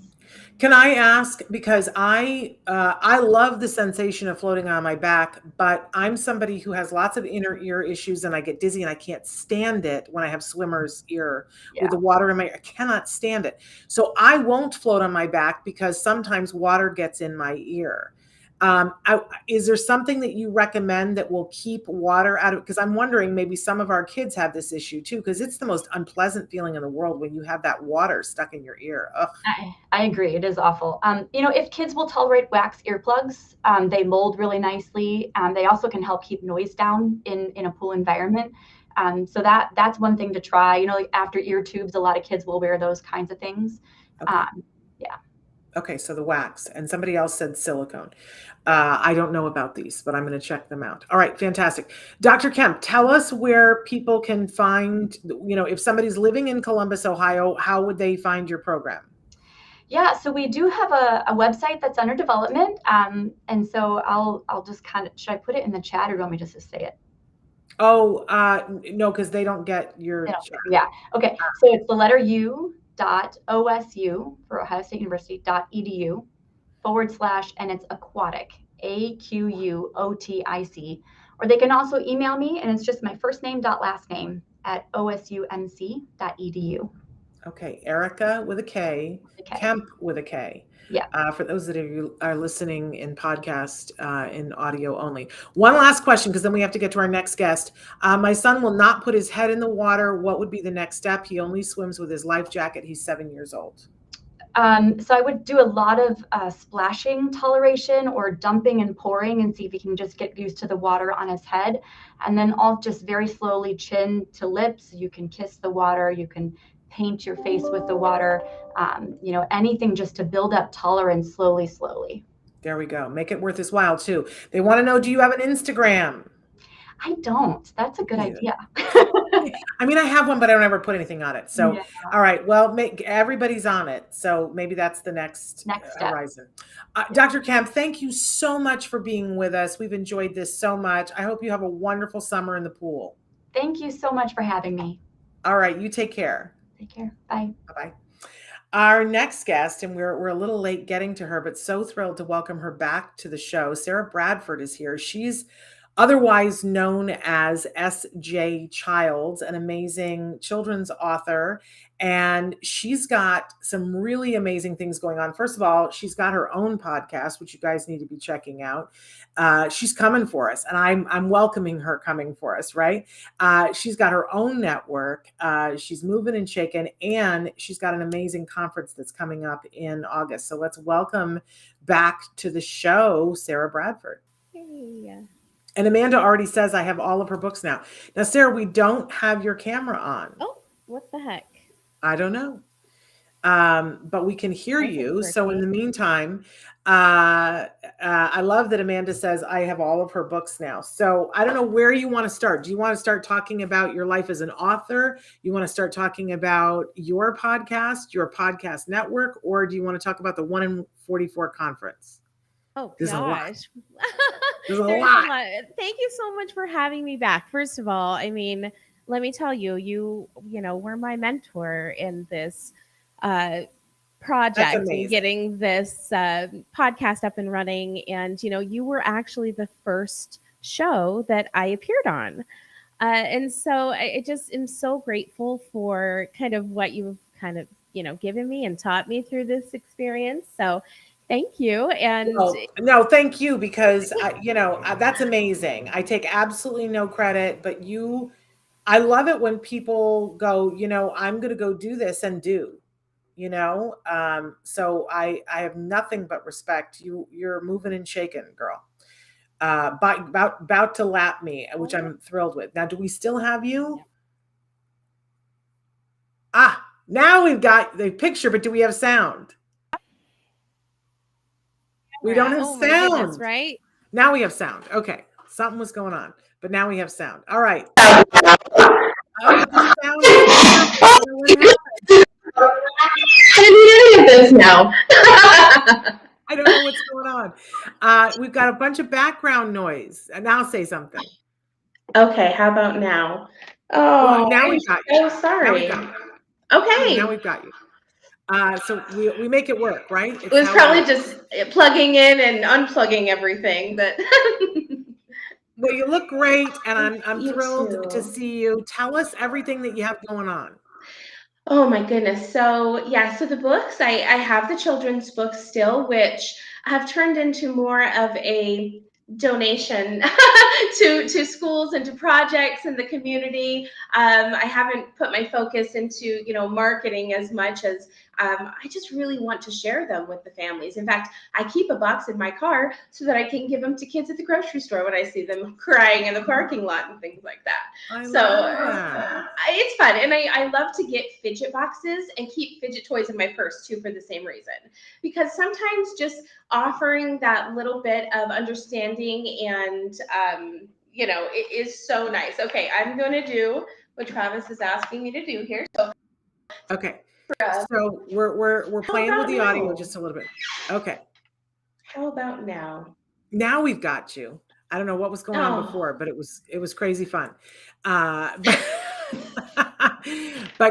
Can I ask, because I love the sensation of floating on my back, but I'm somebody who has lots of inner ear issues and I get dizzy and I can't stand it when I have swimmer's ear with the water in my ear. I cannot stand it. So I won't float on my back because sometimes water gets in my ear. Is there something that you recommend that will keep water out of, because I'm wondering maybe some of our kids have this issue too, because it's the most unpleasant feeling in the world when you have that water stuck in your ear. I agree. It is awful. If kids will tolerate wax earplugs, they mold really nicely. They also can help keep noise down in a pool environment. So that's one thing to try. Like after ear tubes, a lot of kids will wear those kinds of things. Okay. Yeah. Okay, so the wax, and somebody else said silicone. I don't know about these, but I'm going to check them out. All right, fantastic. Dr. Kemp, tell us where people can find, if somebody's living in Columbus, Ohio, how would they find your program? Yeah, so we do have a website that's under development. And so I'll just should I put it in the chat or do you want me just to say it? Oh, no, because they don't get your chat. Yeah. Okay. So it's the letter U.OSU for Ohio State University.edu / and it's aquatic, AQUOTIC. Or they can also email me and it's just my first name last name at osumc.edu. Okay, Erika with a K, Kemp with a K. Yeah. For those that are listening in podcast, in audio only. One last question, because then we have to get to our next guest. My son will not put his head in the water. What would be the next step? He only swims with his life jacket. He's 7 years old. So I would do a lot of splashing toleration or dumping and pouring and see if he can just get used to the water on his head. And then I'll just very slowly chin to lips. You can kiss the water. You can paint your face with the water, anything just to build up tolerance slowly. There we go. Make it worth his while too. They want to know, do you have an Instagram? I don't. That's a good idea. I mean, I have one, but I don't ever put anything on it. So, all right. Well, everybody's on it. So maybe that's the next horizon. Dr. Kemp, thank you so much for being with us. We've enjoyed this so much. I hope you have a wonderful summer in the pool. Thank you so much for having me. All right. You take care. Take care. Bye. Bye-bye. Our next guest, and we're a little late getting to her, but so thrilled to welcome her back to the show. Sara Bradford is here. She's otherwise known as S.J. Childs, an amazing children's author. And she's got some really amazing things going on. First of all, she's got her own podcast, which you guys need to be checking out. She's coming for us, and I'm welcoming her coming for us, right? She's got her own network. She's moving and shaking, and she's got an amazing conference that's coming up in August. So let's welcome back to the show, Sara Bradford. Hey. And Amanda already says I have all of her books now. Now, Sara, we don't have your camera on. Oh, what the heck? I don't know. But we can hear you. So in the meantime, I love that Amanda says I have all of her books now. So I don't know where you want to start. Do you want to start talking about your life as an author? You want to start talking about your podcast network, or do you want to talk about the 1 in 44 conference? Oh, There's gosh. There's a lot. Thank you so much for having me back. First of all, I mean, let me tell you, you were my mentor in this project and getting this podcast up and running. And, you were actually the first show that I appeared on. And so I just am so grateful for kind of what you've kind of, given me and taught me through this experience. So thank you. And no, thank you, because that's amazing. I take absolutely no credit, but I love it when people go, I'm going to go do this and do, so I have nothing but respect. You're moving and shaking, girl. About to lap me, which I'm thrilled with. Now, do we still have you? Yeah. Now we've got the picture, but do we have sound? We don't have sound. Goodness, right? Now we have sound. Okay. Something was going on, but now we have sound. All right. I didn't need any of this now. I don't know what's going on. We've got a bunch of background noise. Now say something. Okay, how about now? Oh, now we've got you. Oh, sorry. Okay. Now we've got you. So we make it work, right? It was probably just plugging in and unplugging everything, but well, you look great, and I'm thrilled to see you. Tell us everything that you have going on. Oh my goodness. So the books, I have the children's books still, which have turned into more of a donation to schools and to projects in the community. I haven't put my focus into, marketing as much as I just really want to share them with the families. In fact, I keep a box in my car so that I can give them to kids at the grocery store when I see them crying in the parking lot and things like that. I love that. It's fun. And I love to get fidget boxes and keep fidget toys in my purse too, for the same reason. Because sometimes just offering that little bit of understanding and, it is so nice. Okay, I'm going to do what Travis is asking me to do here. Okay. So we're playing with the audio just a little bit. Okay. How about now? Now we've got you. I don't know what was going on before, but it was crazy fun. But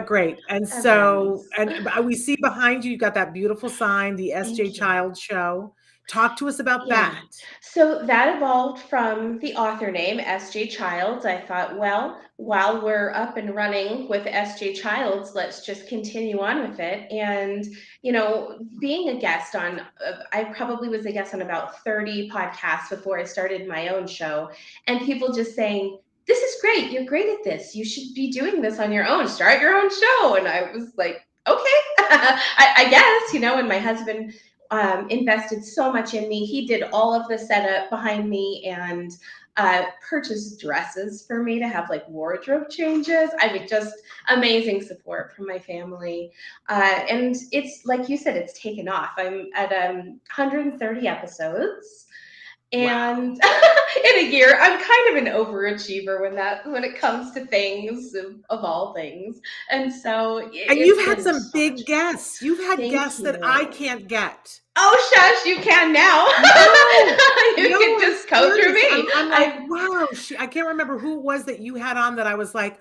great. And so, and we see behind you, you've got that beautiful sign, the S.J. Childs Show. Talk to us about that. So that evolved from the author name, S.J. Childs. I thought, well, while we're up and running with S.J. Childs, let's just continue on with it. And, being a guest on, I probably was a guest on about 30 podcasts before I started my own show. And people just saying, this is great. You're great at this. You should be doing this on your own. Start your own show. And I was like, okay, I guess, and my husband invested so much in me. He did all of the setup behind me and purchased dresses for me to have like wardrobe changes. I mean, just amazing support from my family. And it's like you said, it's taken off. I'm at 130 episodes. And in a year, I'm kind of an overachiever when it comes to things of all things. And so, and you've had some big guests. You've had guests that I can't get. Oh, shush! You can now. You can just go through me. I'm like, wow. I can't remember who it was that you had on that I was like,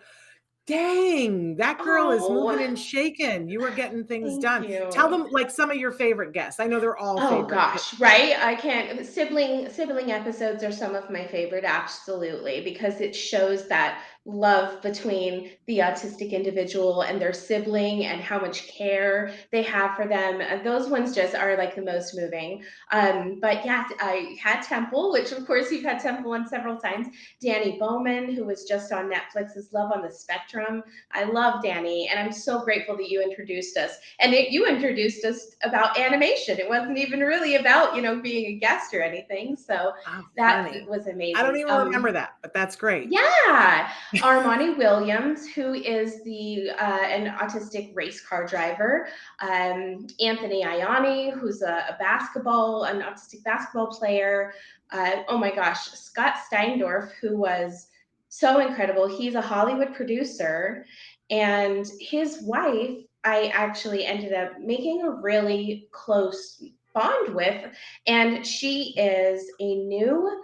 Dang, that girl is Oh, moving and shaking. You were getting things thank done. Tell you. them like some of your favorite guests. I know they're all Oh favorite, but gosh, right? I can't. Sibling episodes are some of my favorite, absolutely, because it shows that love between the autistic individual and their sibling and how much care they have for them. Those ones just are like the most moving. But yeah, I had Temple, which of course you've had Temple on several times. Danny Bowman, who was just on Netflix's Love on the Spectrum. I love Danny, and I'm so grateful that you introduced us. And you introduced us about animation. It wasn't even really about, being a guest or anything. So oh, that funny. was I don't amazing. even remember that, but that's great. Yeah, Armani Williams, who is the an autistic race car driver. Anthony Ioni, who's an autistic basketball player. Oh my gosh, Scott Steindorf, who was so incredible. He's a Hollywood producer, and his wife, I actually ended up making a really close bond with, and she is a new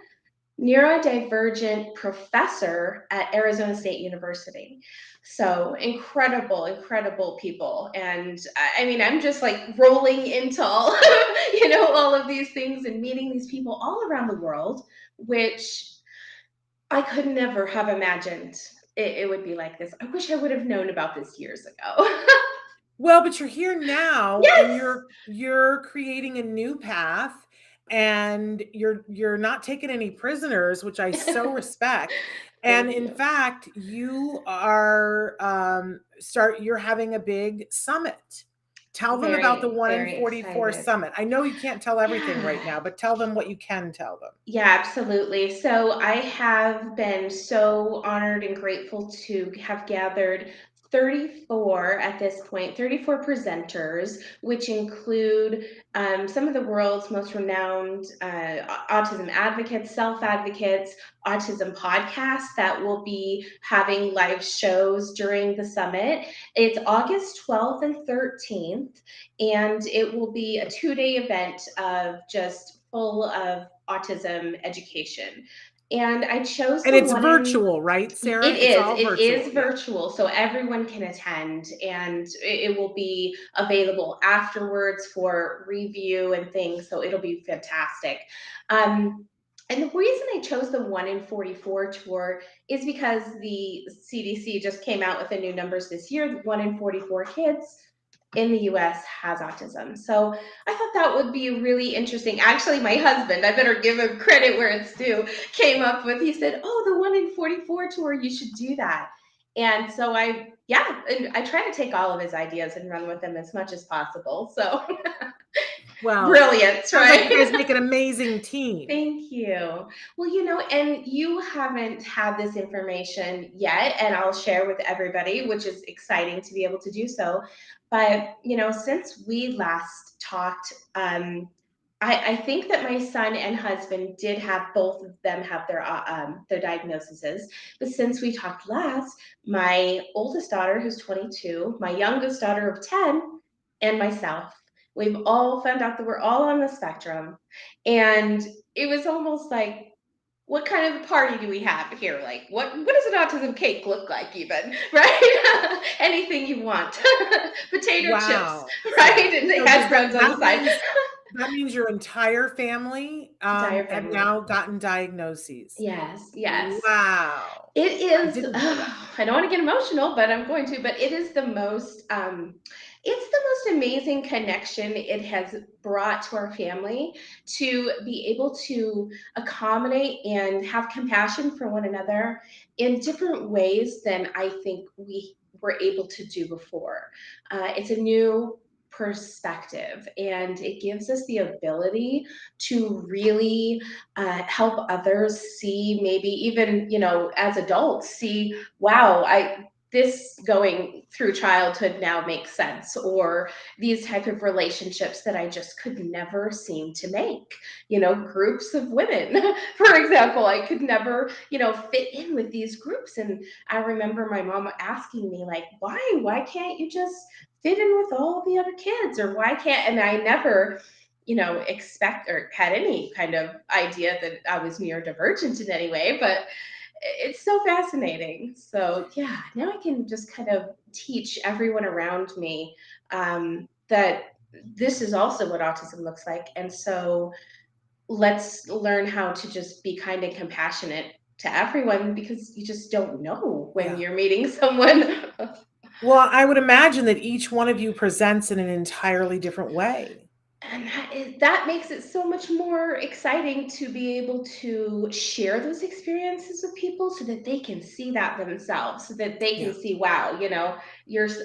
neurodivergent professor at Arizona State University. So incredible, incredible people. And I mean, I'm just like rolling into all, all of these things and meeting these people all around the world, which I could never have imagined it would be like this. I wish I would have known about this years ago. Well, but you're here now and Yes. you're creating a new path and you're not taking any prisoners, which I so respect. And Thank in you. fact, you are you're having a big summit. Tell them about the Very, 1 in very 44 excited. summit. I know you can't tell everything right Yeah. now, but tell them what you can tell them. Yeah, absolutely. So I have been so honored and grateful to have gathered 34 at this point, 34 presenters, which include some of the world's most renowned autism advocates, self advocates, autism podcasts that will be having live shows during the summit. It's August 12th and 13th, and it will be a 2-day event of just full of autism education. And I chose And the it's one in virtual, right, it Sarah? It's is. all It is virtual. Yeah. virtual, so everyone can attend, and it will be available afterwards for review and things. So it'll be fantastic. And the reason I chose the 1 in 44 tour is because the CDC just came out with the new numbers this year. 1 in 44 kids in the US has autism. So I thought that would be really interesting. Actually, my husband, I better give him credit where it's due, came up with, he said, oh, the 1 in 44 tour, you should do that. And so and I try to take all of his ideas and run with them as much as possible. So Well, brilliant, sounds like you right? guys make an amazing team. Thank you. Well, and you haven't had this information yet, and I'll share with everybody, which is exciting to be able to do so. But, since we last talked, I think that my son and husband did have both of them have their diagnoses. But since we talked last, my oldest daughter, who's 22, my youngest daughter of 10, and myself, we've all found out that we're all on the spectrum. And it was almost like, what kind of party do we have here? Like, what does an autism cake look like, even, right? Anything you want. Potato chips, Wow, right? Sarah. And the So hash browns on the side. that means your entire family Entire have family. now gotten diagnoses. Yes, yes. Wow. It I is, didn't know that. I don't want to get emotional, but I'm going to, but it is it's the most amazing connection it has brought to our family, to be able to accommodate and have compassion for one another in different ways than I think we were able to do before. It's a new perspective, and it gives us the ability to really help others see, maybe even, as adults, see, wow, this going through childhood now makes sense, or these type of relationships that I just could never seem to make. Groups of women, for example, I could never, fit in with these groups. And I remember my mom asking me, like, why can't you just fit in with all the other kids, or why can't, and I never, expect or had any kind of idea that I was neurodivergent in any way. But it's so fascinating. So yeah, now I can just kind of teach everyone around me that this is also what autism looks like. And so let's learn how to just be kind and compassionate to everyone, because you just don't know when Yeah. you're meeting someone. Well, I would imagine that each one of you presents in an entirely different way. And that makes it so much more exciting to be able to share those experiences with people so that they can see that themselves, so that they Yeah. can see, wow,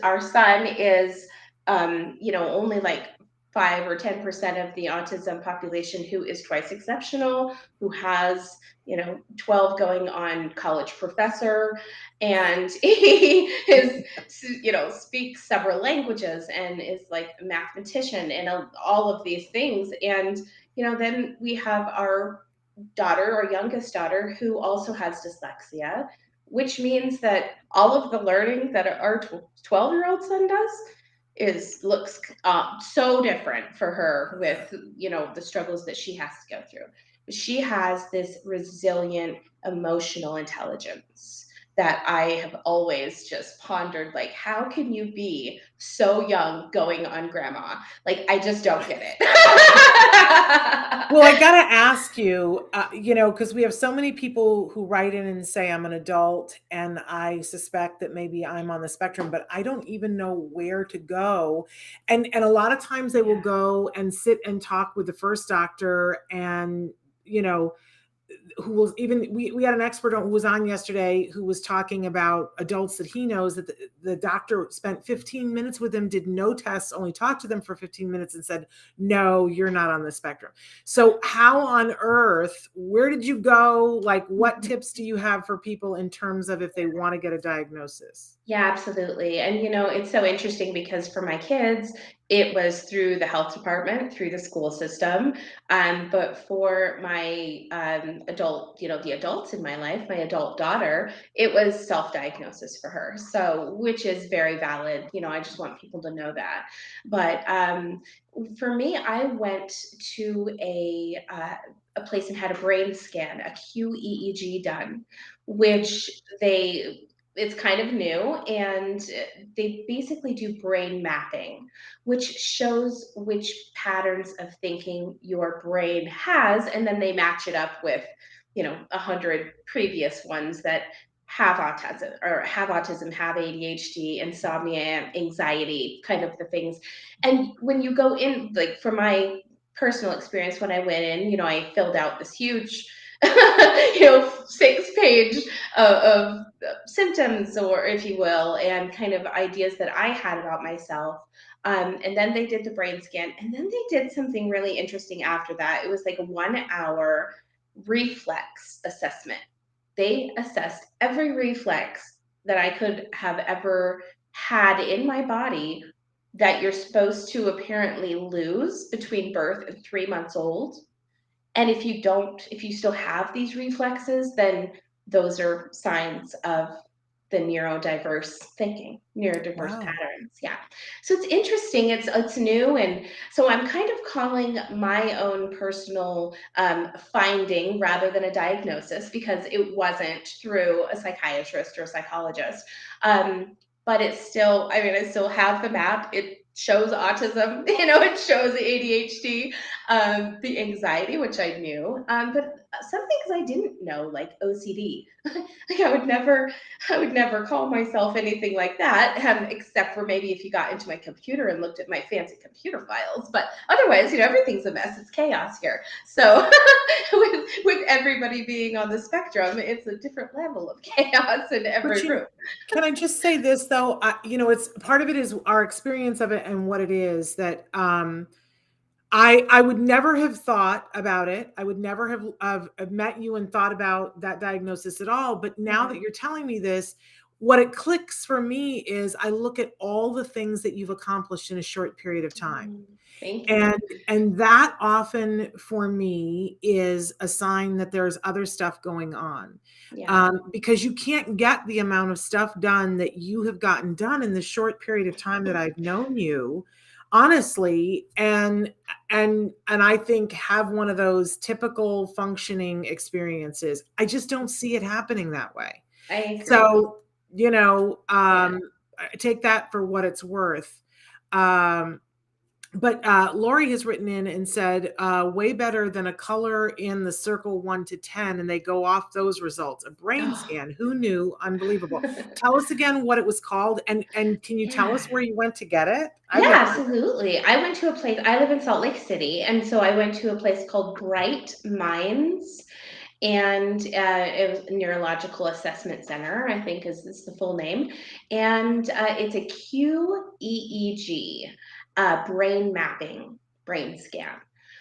our son is, only like 5 or 10% of the autism population who is twice exceptional, who has, 12 going on college professor, and he is, speaks several languages and is like a mathematician and all of these things. And, then we have our daughter, our youngest daughter, who also has dyslexia, which means that all of the learning that our 12-year-old son does looks so different for her, with the struggles that she has to go through. She has this resilient emotional intelligence that I have always just pondered, like, how can you be so young going on grandma? Like, I just don't get it. Well, I got to ask you, because we have so many people who write in and say, I'm an adult and I suspect that maybe I'm on the spectrum, but I don't even know where to go. And a lot of times they will go and sit and talk with the first doctor, and, who was even, we had an expert who was on yesterday who was talking about adults that he knows that the doctor spent 15 minutes with them, did no tests, only talked to them for 15 minutes and said, no, you're not on the spectrum. So how on earth, where did you go? Like, what tips do you have for people in terms of if they want to get a diagnosis? Yeah, absolutely. And it's so interesting because for my kids, it was through the health department, through the school system. But for my the adults in my life, my adult daughter, it was self-diagnosis for her. So, which is very valid. I just want people to know that. But for me, I went to a place and had a brain scan, a QEEG done, which it's kind of new, and they basically do brain mapping, which shows which patterns of thinking your brain has, and then they match it up with 100 previous ones that have autism, have ADHD, insomnia, anxiety, kind of the things. And when you go in, like, from my personal experience, when I went in, I filled out this huge 6-page of symptoms, or if you will, and kind of ideas that I had about myself. And then they did the brain scan, and then they did something really interesting after that. It was like a 1-hour reflex assessment. They assessed every reflex that I could have ever had in my body that you're supposed to apparently lose between birth and 3 months old. And if you still have these reflexes, then those are signs of the neurodiverse Wow. patterns. Yeah. So it's interesting. It's new. And so I'm kind of calling my own personal finding rather than a diagnosis, because it wasn't through a psychiatrist or a psychologist. But it's still, I still have the map. It shows autism, it shows the ADHD, the anxiety, which I knew, but some things I didn't know, like OCD. Like, I would never call myself anything like that, except for maybe if you got into my computer and looked at my fancy computer files. But otherwise, everything's a mess. It's chaos here. So with everybody being on the spectrum, it's a different level of chaos in every room. Can I just say this though? It's part of it is our experience of it and what it is that I would never have thought about it. I would never have met you and thought about that diagnosis at all. But now that you're telling me this, what it clicks for me is I look at all the things that you've accomplished in a short period of time. Thank you. And that often for me is a sign that there's other stuff going on. Yeah. Because you can't get the amount of stuff done that you have gotten done in the short period of time that I've known you honestly, and I think have one of those typical functioning experiences. I just don't see it happening that way. I agree. So, take that for what it's worth. But Lori has written in and said, way better than a color in the circle 1 to 10, and they go off those results. A brain scan. Who knew? Unbelievable. Tell us again what it was called, and can you tell us where you went to get it? Yeah, absolutely. I went to a place, I live in Salt Lake City, and so I went to a place called Bright Minds, and it was a neurological assessment center, I think is the full name. And it's a QEEG, brain mapping, brain scan.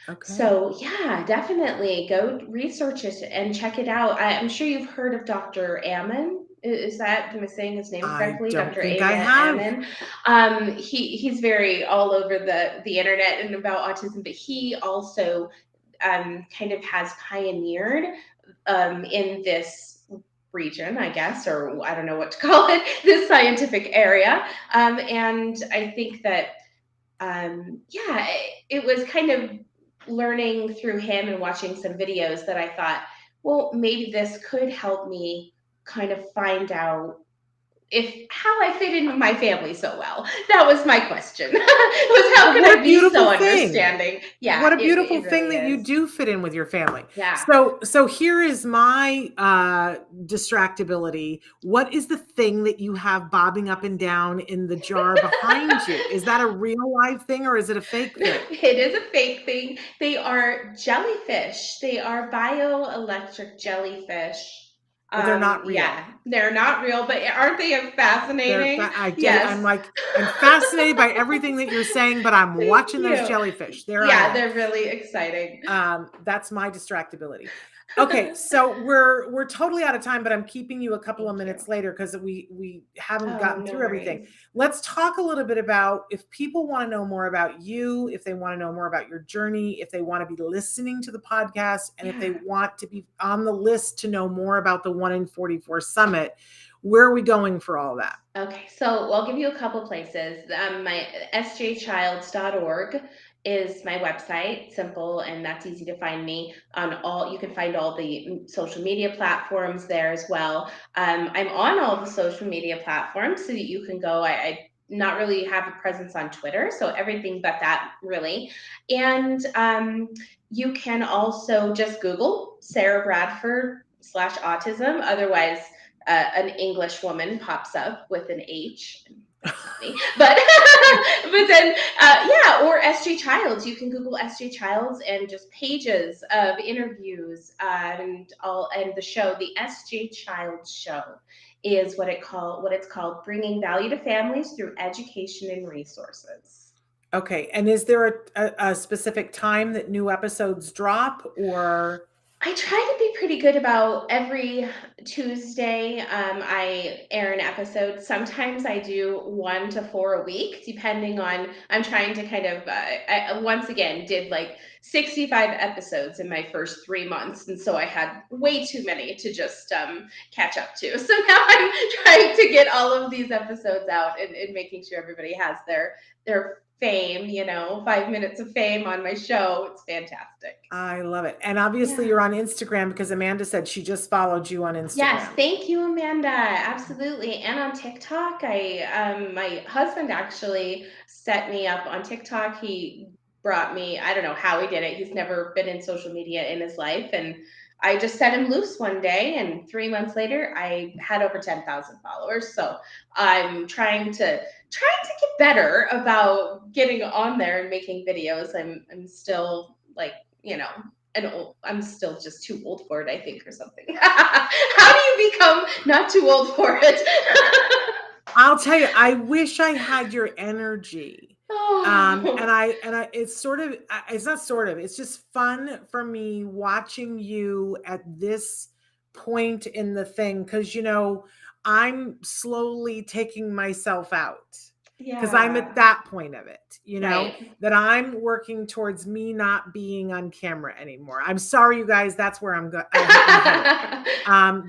Okay. So yeah, definitely go research it and check it out. I'm sure you've heard of Dr. Ammon. Is that, am I saying his name correctly? I don't Dr. think I have. Ammon. He's very all over the internet and about autism, but he also kind of has pioneered in this region, I guess, or I don't know what to call it, this scientific area. And I think that, it was kind of learning through him and watching some videos that I thought, well, maybe this could help me kind of find out how I fit in with my family so well. That was my question. Was how can I be so understanding? Yeah. What a beautiful it thing really that you is. do fit in with your family. Yeah. So here is my distractibility. What is the thing that you have bobbing up and down in the jar behind you? Is that a real live thing or is it a fake thing? It is a fake thing. They are jellyfish. They are bioelectric jellyfish. But they're not real. Yeah, they're not real, but aren't they fascinating? Yes. I'm fascinated by everything that you're saying, but I'm watching those jellyfish. They're really exciting. That's my distractibility. Okay, so we're totally out of time, but I'm keeping you a couple of minutes later because we haven't gotten through everything. Let's talk a little bit about if people want to know more about you, if they want to know more about your journey, if they want to be listening to the podcast, and if they want to be on the list to know more about the 1 in 44 Summit. Where are we going for all that? Okay, so I'll give you a couple places. My sjchilds.org is my website, simple, and that's easy to find me on you can find all the social media platforms there as well. I'm on all the social media platforms so that you can go. I not really have a presence on Twitter, so everything but that really. And you can also just Google Sara Bradford /autism. Otherwise, an English woman pops up with an H. But then or SJ Childs. You can Google SJ Childs and just pages of interviews and the show. The SJ Childs Show is what it's called, bringing value to families through education and resources. Okay, and is there a specific time that new episodes drop, or? I try to be pretty good about every Tuesday. I air an episode. Sometimes I do 1 to 4 a week, depending on, I'm trying to kind of, I once again did like 65 episodes in my first 3 months. And so I had way too many to just catch up to. So now I'm trying to get all of these episodes out and making sure everybody has their fame, 5 minutes of fame on my show. It's fantastic. I love it. And obviously you're on Instagram because Amanda said she just followed you on Instagram. Yes, thank you, Amanda. Absolutely. And on TikTok, my husband actually set me up on TikTok. He brought me, I don't know how he did it. He's never been in social media in his life. And I just set him loose one day, and 3 months later, I had over 10,000 followers. So I'm trying to get better about getting on there and making videos. I'm still like, I'm still just too old for it, I think, or something. How do you become not too old for it? I'll tell you, I wish I had your energy. It's just fun for me watching you at this point in the thing, because I'm slowly taking myself out. Because I'm at that point of it, that I'm working towards me not being on camera anymore. I'm sorry, you guys, that's where I'm going.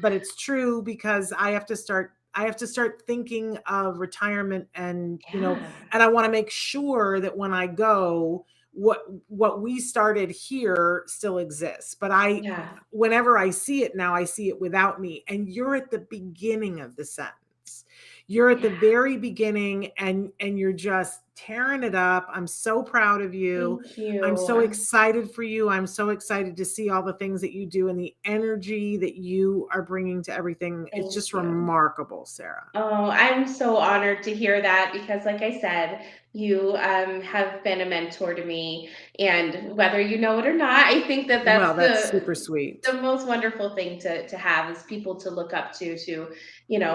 But it's true, because I have to start have to start thinking of retirement and, Yeah. and I want to make sure that when I go, what we started here still exists. But Yeah. whenever I see it now, I see it without me. And you're at the beginning of the sentence. You're at the Yeah. very beginning, and you're just tearing it up. I'm so proud of you. Thank you. I'm so excited for you. I'm so excited to see all the things that you do and the energy that you are bringing to everything. It's Thank just you. remarkable, Sara. Oh, I'm so honored to hear that because, like I said, you have been a mentor to me, and whether you know it or not, I think that that's Well, that's super sweet. the most wonderful thing to have is people to look up to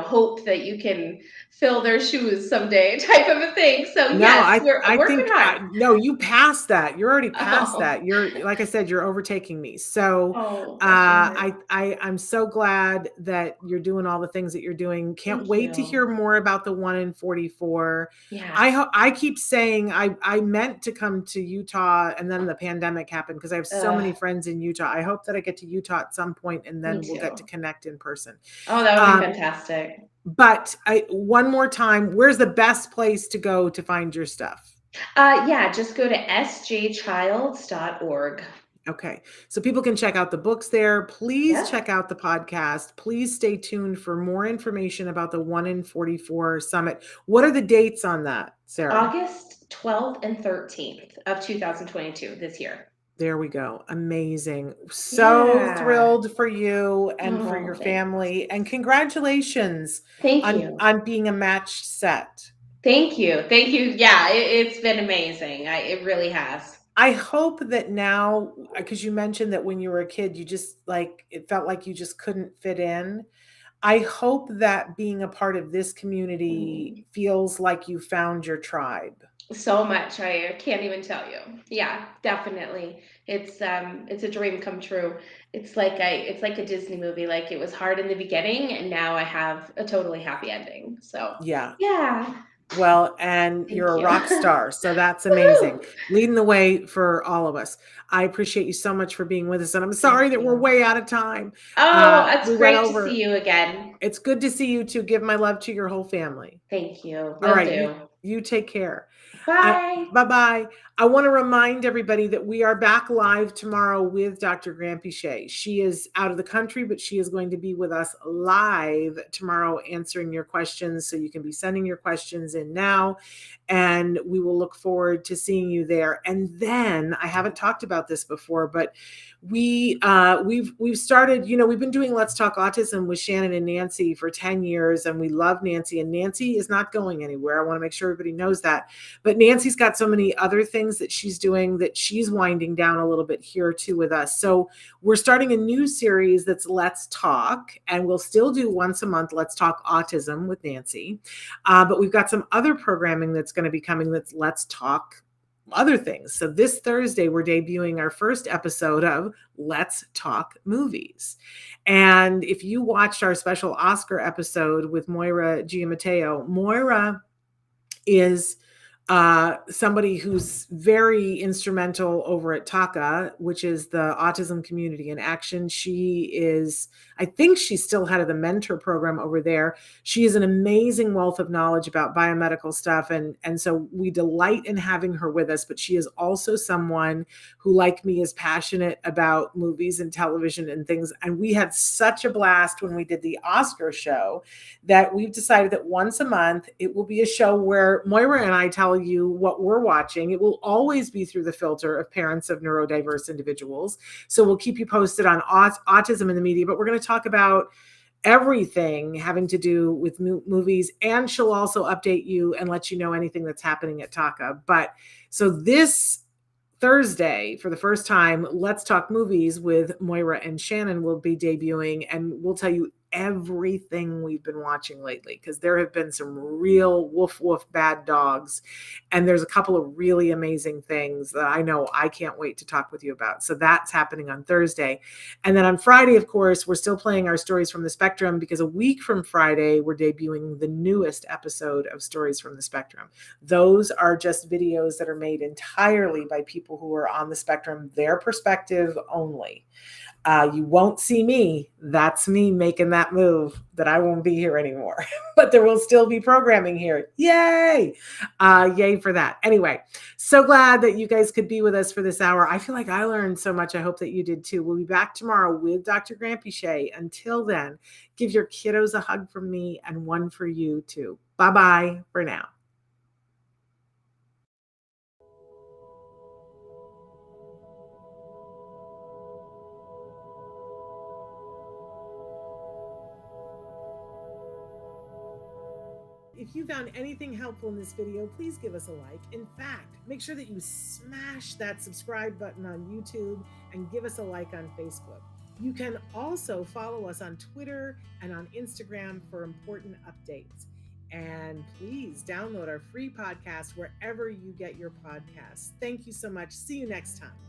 hope that you can fill their shoes someday, type of a thing. So No, yes, I we're I working think hard. no, you passed that. You're already past Oh, that. You're, like I said, you're overtaking me. So oh, bless your heart. I'm so glad that you're doing all the things that you're doing. Can't Thank wait to you. hear more about the 1 in 44. Yeah. I keep saying I meant to come to Utah, and then the pandemic happened because I have so many friends in Utah. I hope that I get to Utah at some point, and Me then we'll get to too. connect in person. Oh, that would be Um, fantastic. but one more time, where's the best place to go to find your stuff? Yeah, just go to sjchilds.org. Okay. So people can check out the books there. Please Yep. check out the podcast. Please stay tuned for more information about the 1 in 44 Summit. What are the dates on that, Sara? August 12th and 13th of 2022 this year. There we go. Amazing. So Yeah. thrilled for you and for your Oh, thanks. family. And congratulations Thank you. on being a matched set. Thank you. Thank you. Yeah, it's been amazing. It really has. I hope that now, because you mentioned that when you were a kid, you just it felt like you just couldn't fit in. I hope that being a part of this community feels like you found your tribe. So much. I can't even tell you. Yeah, definitely. It's a dream come true. It's like a Disney movie. Like it was hard in the beginning and now I have a totally happy ending. So Yeah. yeah. Well, and Thank you're a you. rock star. So that's amazing. Woohoo! Leading the way for all of us. I appreciate you so much for being with us. And I'm Thank sorry that we're you. way out of time. Oh, it's We went great to over. see you again. It's good to see you too. Give my love to your whole family. Thank you. All Will right. do. You take care. Bye. Bye-bye. I want to remind everybody that we are back live tomorrow with Dr. Grampiche. She is out of the country, but she is going to be with us live tomorrow answering your questions. So you can be sending your questions in now, and we will look forward to seeing you there. And then I haven't talked about this before, but we've started, we've been doing Let's Talk Autism with Shannon and Nancy for 10 years, and we love Nancy, and Nancy is not going anywhere. I want to make sure everybody knows that. But Nancy's got so many other things that she's doing that she's winding down a little bit here too with us. So we're starting a new series that's Let's Talk, and we'll still do once a month, Let's Talk Autism with Nancy. But we've got some other programming that's going to be coming that's Let's Talk other things. So this Thursday, we're debuting our first episode of Let's Talk Movies. And if you watched our special Oscar episode with Moira Giammatteo, Moira is somebody who's very instrumental over at TACA, which is the Autism Community in Action. I think she's still head of the mentor program over there. She is an amazing wealth of knowledge about biomedical stuff. And so we delight in having her with us, but she is also someone who, like me, is passionate about movies and television and things. And we had such a blast when we did the Oscar show that we've decided that once a month, it will be a show where Moira and I tell you what we're watching. It will always be through the filter of parents of neurodiverse individuals. So we'll keep you posted on autism in the media, but we're going to talk about everything having to do with movies. And she'll also update you and let you know anything that's happening at TACA. But so this Thursday, for the first time, Let's Talk Movies with Moira and Shannon will be debuting, and we'll tell you everything we've been watching lately, because there have been some real woof bad dogs, and there's a couple of really amazing things that I know I can't wait to talk with you about. So that's happening on Thursday. And then on Friday, of course, we're still playing our Stories from the Spectrum, because a week from Friday, we're debuting the newest episode of Stories from the Spectrum. Those are just videos that are made entirely by people who are on the spectrum, their perspective only. You won't see me. That's me making that move that I won't be here anymore, but there will still be programming here. Yay! Yay for that. Anyway, so glad that you guys could be with us for this hour. I feel like I learned so much. I hope that you did too. We'll be back tomorrow with Dr. Grampy. Until then, give your kiddos a hug from me and one for you too. Bye-bye for now. If you found anything helpful in this video, please give us a like. In fact, make sure that you smash that subscribe button on YouTube and give us a like on Facebook. You can also follow us on Twitter and on Instagram for important updates. And please download our free podcast wherever you get your podcasts. Thank you so much. See you next time.